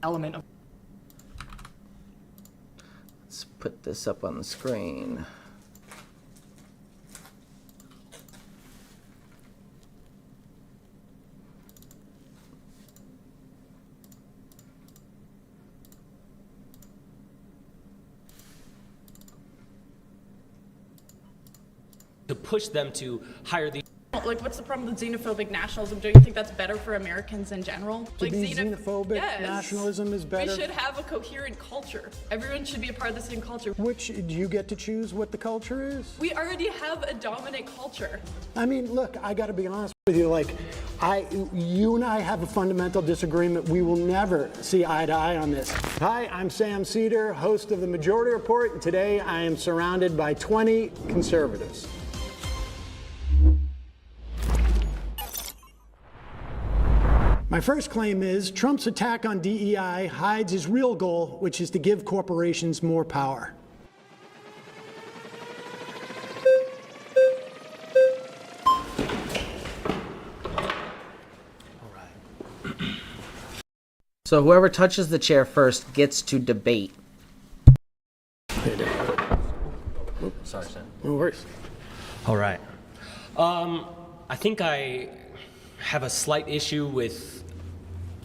Element of Let's put this up on the screen. To push them to hire these. like, what's the problem with xenophobic nationalism? Don't you think that's better for Americans in general? To be xenophobic, yes. nationalism is better. We should have a coherent culture. Everyone should be a part of the same culture. Which, do you get to choose what the culture is? We already have a dominant culture. I mean, look, I gotta be honest with you, like, you and I have a fundamental disagreement. We will never see eye to eye on this. Hi, I'm Sam Seder, host of the Majority Report, and today I am surrounded by 20 conservatives. My first claim is Trump's attack on DEI hides his real goal, which is to give corporations more power. So whoever touches the chair first gets to debate. Sorry, Sam. No worries. All right. I think I have a slight issue with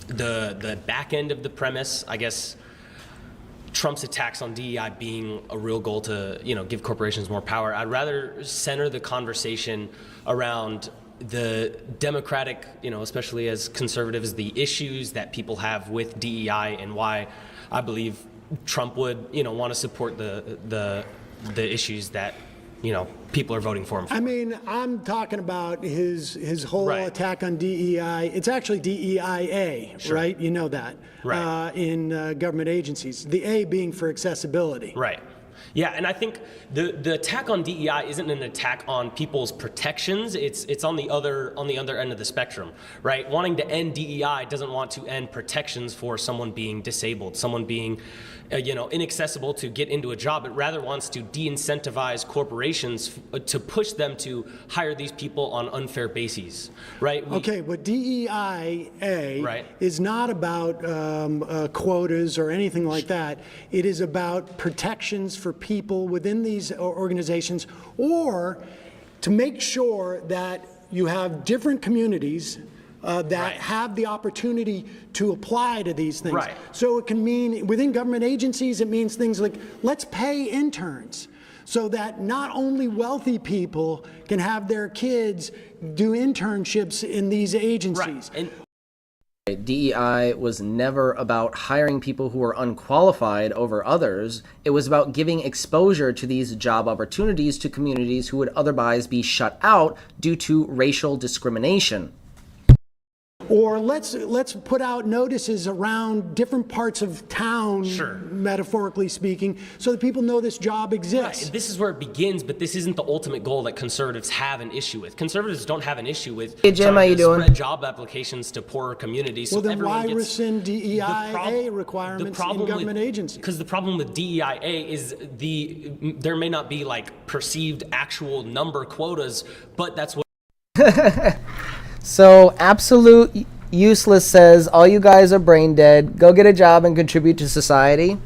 the back end of the premise. I guess Trump's attacks on DEI being a real goal to, give corporations more power. I'd rather center the conversation around the democratic, especially as conservatives, the issues that people have with DEI and why I believe Trump would, want to support the issues that, people are voting for him for. I mean, I'm talking about his whole attack on DEI. It's actually DEIA, Sure. right? You know that. Right. In government agencies. The A being for accessibility. Right. Yeah, and I think the attack on DEI isn't an attack on people's protections. It's on the other end of the spectrum, right? Wanting to end DEI doesn't want to end protections for someone being disabled, someone being, inaccessible to get into a job. It rather wants to de-incentivize corporations to push them to hire these people on unfair bases, right? Okay, but DEIA is not about quotas or anything like that. It is about protections for people within these organizations, or to make sure that you have different communities that have the opportunity to apply to these things. Right. So it can mean, within government agencies, it means things like, let's pay interns so that not only wealthy people can have their kids do internships in these agencies. Right. DEI was never about hiring people who were unqualified over others. It was about giving exposure to these job opportunities to communities who would otherwise be shut out due to racial discrimination. Or let's put out notices around different parts of town, metaphorically speaking, so that people know this job exists. Right. This is where it begins, but this isn't the ultimate goal that conservatives have an issue with. Conservatives don't have an issue with Hey Jim, how you doing? Spread job applications to poorer communities. Well, so then why gets, rescind DEIA requirements in government agencies? Because the problem with DEIA is there may not be like perceived actual number quotas, but that's what. So Absolute Useless says, all you guys are brain dead. Go get a job and contribute to society.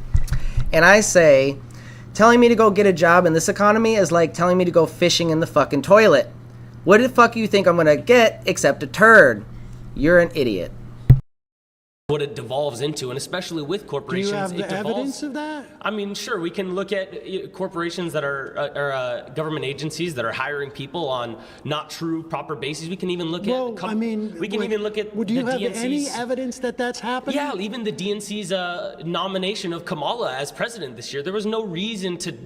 And I say, telling me to go get a job in this economy is like telling me to go fishing in the fucking toilet. What the fuck you think I'm gonna get except a turd? You're an idiot. what it devolves into, and especially with corporations. Do you have it the devolves, evidence of that? I mean, sure, we can look at corporations that are government agencies that are hiring people on not true, proper bases. We can even look at. I mean, we can even look at. Would you the have DNC's, any evidence that that's happening? Yeah, even the DNC's nomination of Kamala as president this year. There was no reason to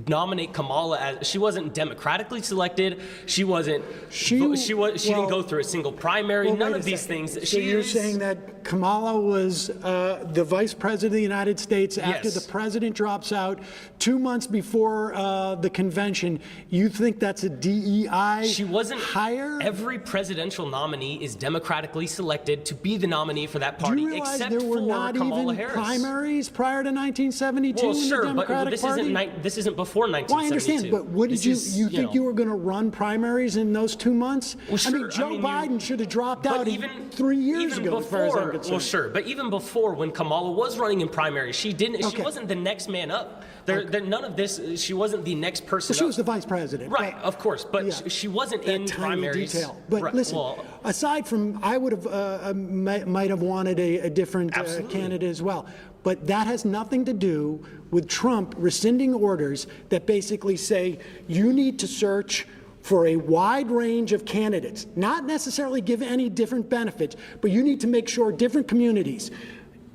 nominate Kamala as she wasn't democratically selected. She wasn't. She didn't go through a single primary. None of these things. So you're saying that Kamala was the vice president of the United States after the president drops out 2 months before the convention. You think that's a DEI She wasn't hire? Every presidential nominee is democratically selected to be the nominee for that party, Do you realize except there were for not Kamala even Harris. primaries prior to 1972 Well, in sure, the Democratic but Party? this isn't before 1972. Well, I understand, but what did you think you were going to run primaries in those 2 months? Well, sure, I mean, Joe Biden should have dropped out even 3 years ago, as far as I'm concerned. Well, sure, but even before, when Kamala was running in primaries, she didn't. She wasn't the next man up. None of this. She wasn't the next person. Well, she up. was the vice president, right? Of course, but she wasn't in tiny primaries. detail. But right, listen, well, aside from, I would have might have wanted a different candidate as well. But that has nothing to do with Trump rescinding orders that basically say you need to search for a wide range of candidates, not necessarily give any different benefits, but you need to make sure different communities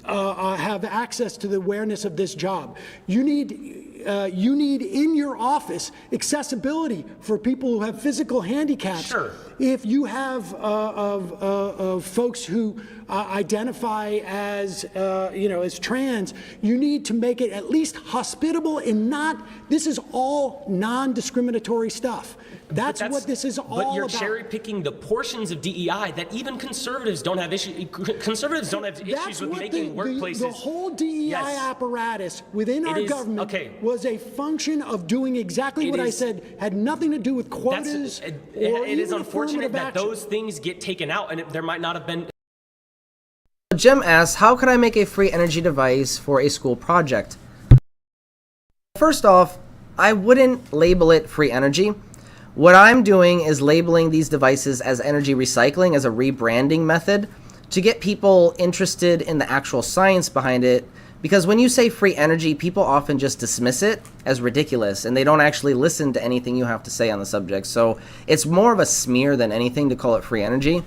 have access to the awareness of this job. You need in your office accessibility for people who have physical handicaps. Sure. If you have folks who identify as as trans, you need to make it at least hospitable and not. This is all non-discriminatory stuff. That's what this is all about. But you're cherry picking the portions of DEI that even conservatives don't have issues. Conservatives don't have issues with making workplaces. The whole DEI apparatus within our government was a function of doing exactly what I said. Had nothing to do with quotas. It is unfortunate that those things get taken out, and there might not have been. Jim asks, how can I make a free energy device for a school project? First off, I wouldn't label it free energy. What I'm doing is labeling these devices as energy recycling, as a rebranding method to get people interested in the actual science behind it. Because when you say free energy, people often just dismiss it as ridiculous and they don't actually listen to anything you have to say on the subject. So it's more of a smear than anything to call it free energy.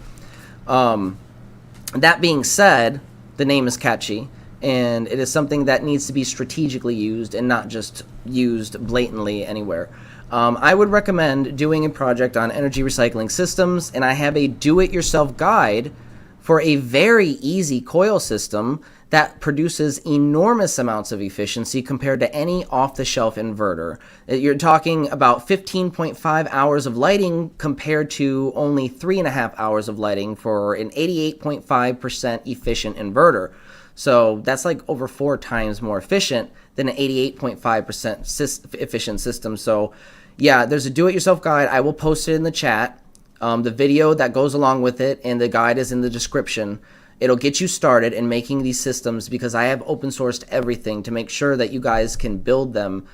That being said, the name is catchy and it is something that needs to be strategically used and not just used blatantly anywhere. I would recommend doing a project on energy recycling systems, and I have a do-it-yourself guide for a very easy coil system that produces enormous amounts of efficiency compared to any off-the-shelf inverter. You're talking about 15.5 hours of lighting compared to only 3.5 hours of lighting for an 88.5% efficient inverter. So that's like over 4 times more efficient than an 88.5% efficient system. So yeah, there's a do-it-yourself guide. I will post it in the chat. The video that goes along with it and the guide is in the description. It'll get you started in making these systems because I have open sourced everything to make sure that you guys can build them.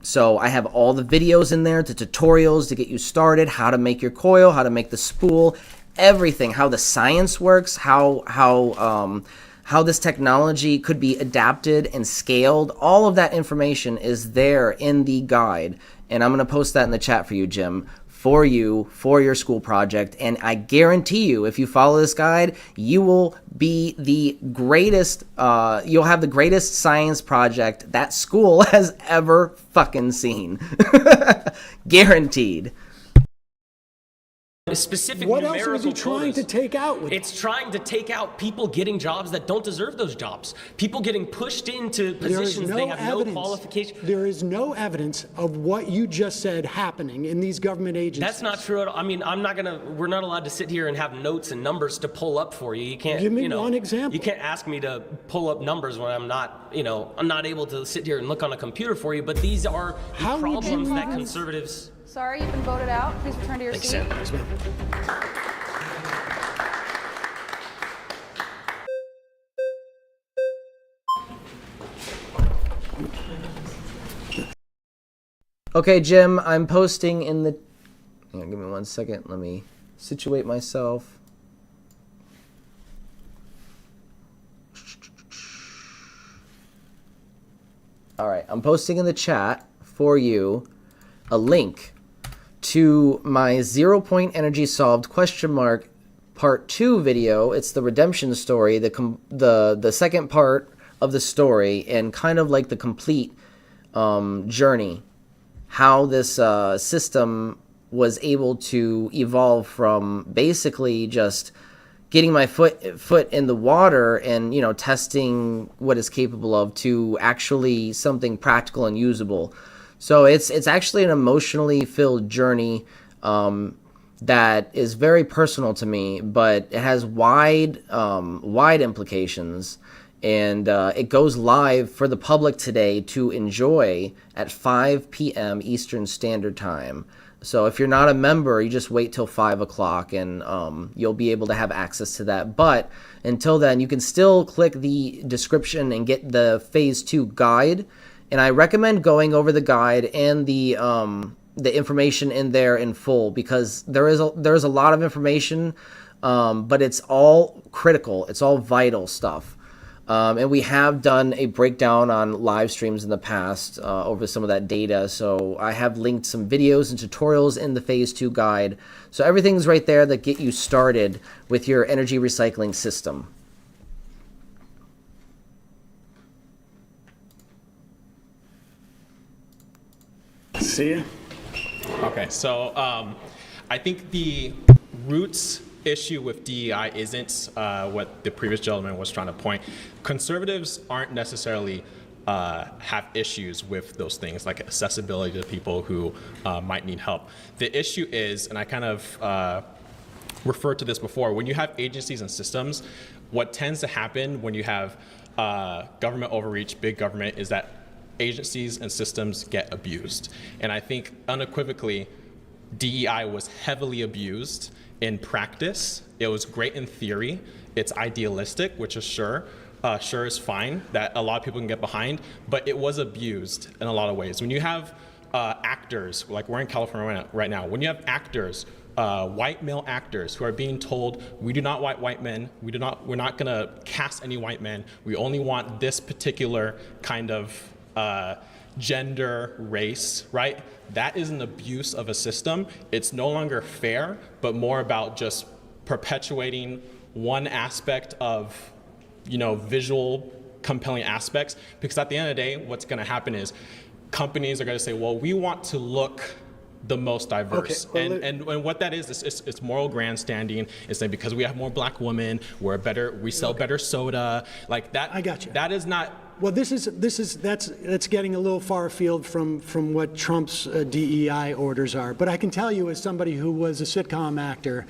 So I have all the videos in there, the tutorials to get you started, how to make your coil, how to make the spool, everything, how the science works, how this technology could be adapted and scaled. All of that information is there in the guide. And I'm going to post that in the chat for you, Jim, for your school project. And I guarantee you, if you follow this guide, you will be the greatest, you'll have the greatest science project that school has ever fucking seen. Guaranteed. Specific what numerical else was he trying to take out with it's trying to take out people getting jobs that don't deserve those jobs. People getting pushed into positions they have no qualification. There is no evidence of what you just said happening in these government agencies. That's not true at all. I mean, we're not allowed to sit here and have notes and numbers to pull up for you. You can't, give me one example. You can't ask me to pull up numbers when I'm not able to sit here and look on a computer for you, but these are the problems that conservatives... Sorry, you've been voted out. Please return to your seat. Okay, Jim, I'm posting in the... Give me 1 second. Let me situate myself. All right, I'm posting in the chat for you a link to my 0 Point Energy Solved part 2 video. It's the redemption story, the second part of the story, and kind of like the complete journey, how this system was able to evolve from basically just getting my foot in the water and, you know, testing what it's capable of to actually something practical and usable. So it's actually an emotionally filled journey that is very personal to me, but it has wide implications, and it goes live for the public today to enjoy at 5 p.m. Eastern Standard Time. So if you're not a member, you just wait till 5 o'clock and you'll be able to have access to that. But until then, you can still click the description and get the Phase 2 guide. And I recommend going over the guide and the information in there in full, because there is a lot of information, but it's all critical. It's all vital stuff. And we have done a breakdown on live streams in the past over some of that data. So I have linked some videos and tutorials in the Phase 2 guide. So everything's right there that get you started with your energy recycling system. See ya. Okay, so I think the roots issue with DEI isn't what the previous gentleman was trying to point. Conservatives aren't necessarily have issues with those things like accessibility to people who might need help. The issue is, and I kind of referred to this before, when you have agencies and systems, what tends to happen when you have government overreach, big government, is that agencies and systems get abused. And I think unequivocally, DEI was heavily abused in practice. It was great in theory. It's idealistic, which is sure is fine, that a lot of people can get behind, but it was abused in a lot of ways. When you have actors, like we're in California right now, when you have actors, white male actors who are being told, we do not want white men, we're not gonna cast any white men, we only want this particular kind of gender, race, right? That is an abuse of a system. It's no longer fair, but more about just perpetuating one aspect of, you know, visual compelling aspects. Because at the end of the day, what's gonna happen is companies are gonna say, well, we want to look the most diverse. Okay, well, and what that is it's moral grandstanding. It's saying because we have more black women, we sell better soda. Like that. I got you. That is not. Well, that's getting a little far afield from what Trump's DEI orders are. But I can tell you, as somebody who was a sitcom actor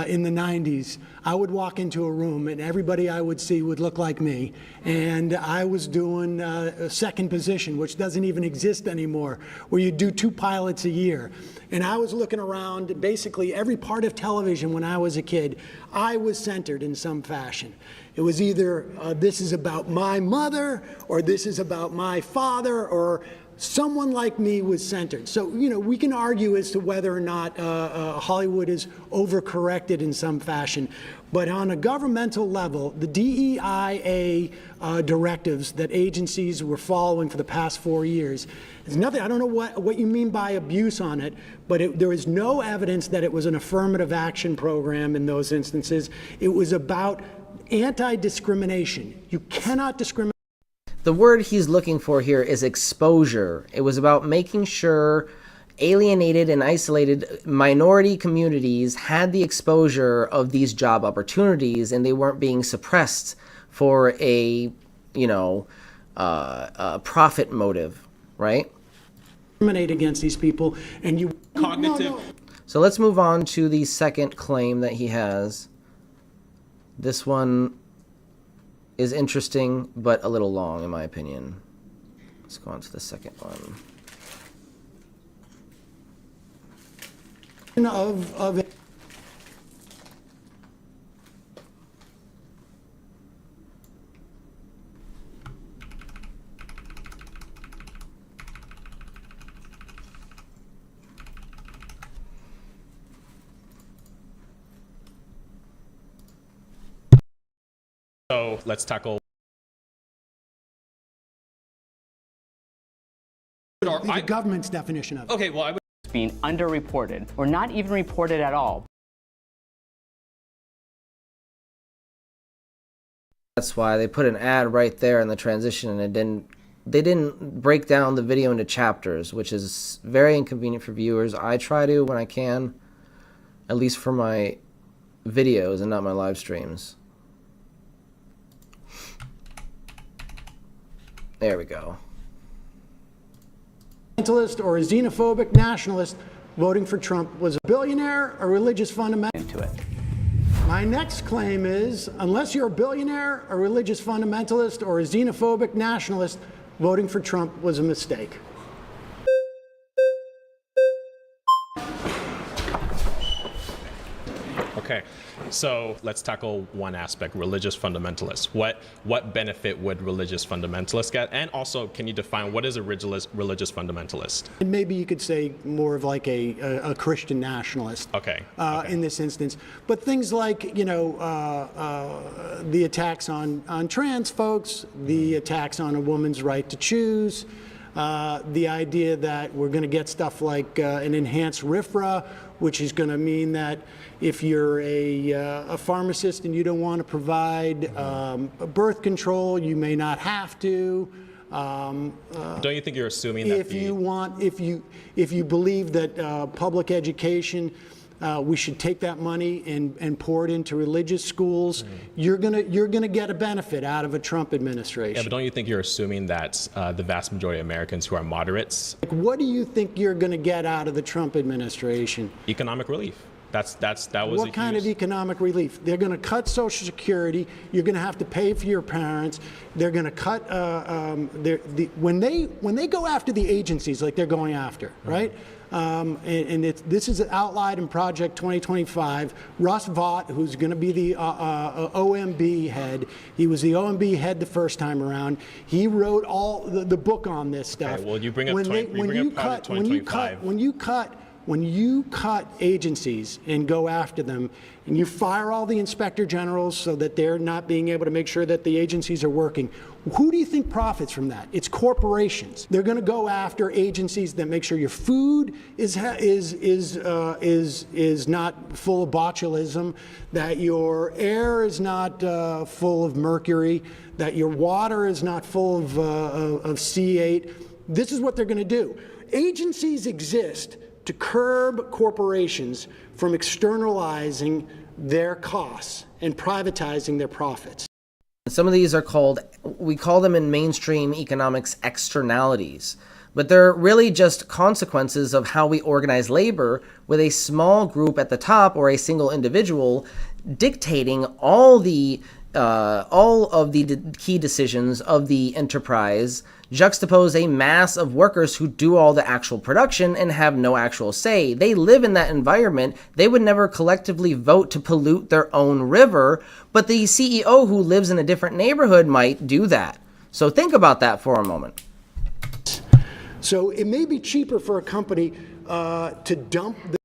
in the 90s, I would walk into a room and everybody I would see would look like me. And I was doing a second position, which doesn't even exist anymore, where you do 2 pilots a year. And I was looking around basically every part of television when I was a kid. I was centered in some fashion. It was either this is about my mother, or this is about my father, or someone like me was centered. So, you know, we can argue as to whether or not Hollywood is overcorrected in some fashion. But on a governmental level, the DEIA directives that agencies were following for the past 4 years, there's nothing, I don't know what you mean by abuse on it, but there is no evidence that it was an affirmative action program in those instances. It was about anti-discrimination. You cannot discriminate. The word he's looking for here is exposure. It was about making sure alienated and isolated minority communities had the exposure of these job opportunities, and they weren't being suppressed for a profit motive, right? Discriminate against these people, and you cognitive. No. So let's move on to the second claim that he has. This one is interesting, but a little long, in my opinion. Let's go on to the second one. Of it. So let's tackle The government's definition of it. Okay, well, I would being underreported or not even reported at all. That's why they put an ad right there in the transition, and they didn't break down the video into chapters, which is very inconvenient for viewers. I try to when I can, at least for my videos and not my live streams. There we go. Or a xenophobic nationalist voting for Trump was a billionaire, a religious fundamentalist. Into it. My next claim is, unless you're a billionaire, a religious fundamentalist, or a xenophobic nationalist, voting for Trump was a mistake. Okay, so let's tackle one aspect, religious fundamentalists. What benefit would religious fundamentalists get? And also, can you define what is a religious fundamentalist? And maybe you could say more of like a Christian nationalist. Okay. In this instance. But things like, you know, the attacks on trans folks, the attacks on a woman's right to choose, the idea that we're going to get stuff like an enhanced RFRA, which is going to mean that if you're a pharmacist and you don't want to provide birth control, you may not have to. Don't you think you're assuming that if you believe that public education, we should take that money and pour it into religious schools, you're gonna get a benefit out of a Trump administration. Yeah, but don't you think you're assuming that the vast majority of Americans who are moderates? Like, what do you think you're gonna get out of the Trump administration? Economic relief. That was what kind of economic relief? They're going to cut Social Security. You're going to have to pay for your parents. They're going to cut when they go after the agencies like they're going after, right? This is outlined in Project 2025. Russ Vought, who's going to be the OMB head, he was the OMB head the first time around. He wrote all the book on this stuff. Okay, well, you bring up Project 2025. When you cut agencies and go after them, and you fire all the inspector generals so that they're not being able to make sure that the agencies are working, who do you think profits from that? It's corporations. They're going to go after agencies that make sure your food is not full of botulism, that your air is not full of mercury, that your water is not full of C8. This is what they're going to do. Agencies exist to curb corporations from externalizing their costs and privatizing their profits. Some of these are we call them in mainstream economics externalities, but they're really just consequences of how we organize labor, with a small group at the top or a single individual dictating all of the key decisions of the enterprise, juxtapose a mass of workers who do all the actual production and have no actual say. They live in that environment. They would never collectively vote to pollute their own river, but the CEO who lives in a different neighborhood might do that. So think about that for a moment. So it may be cheaper for a company to dump the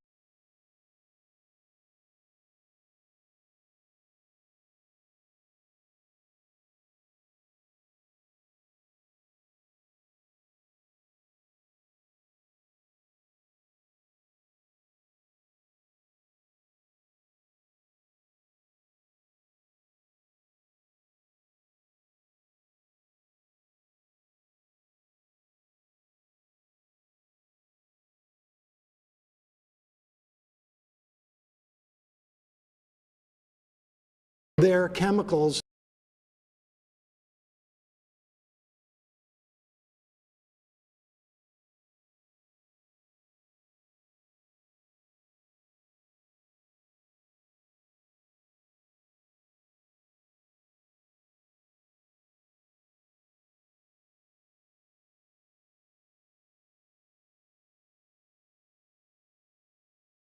their chemicals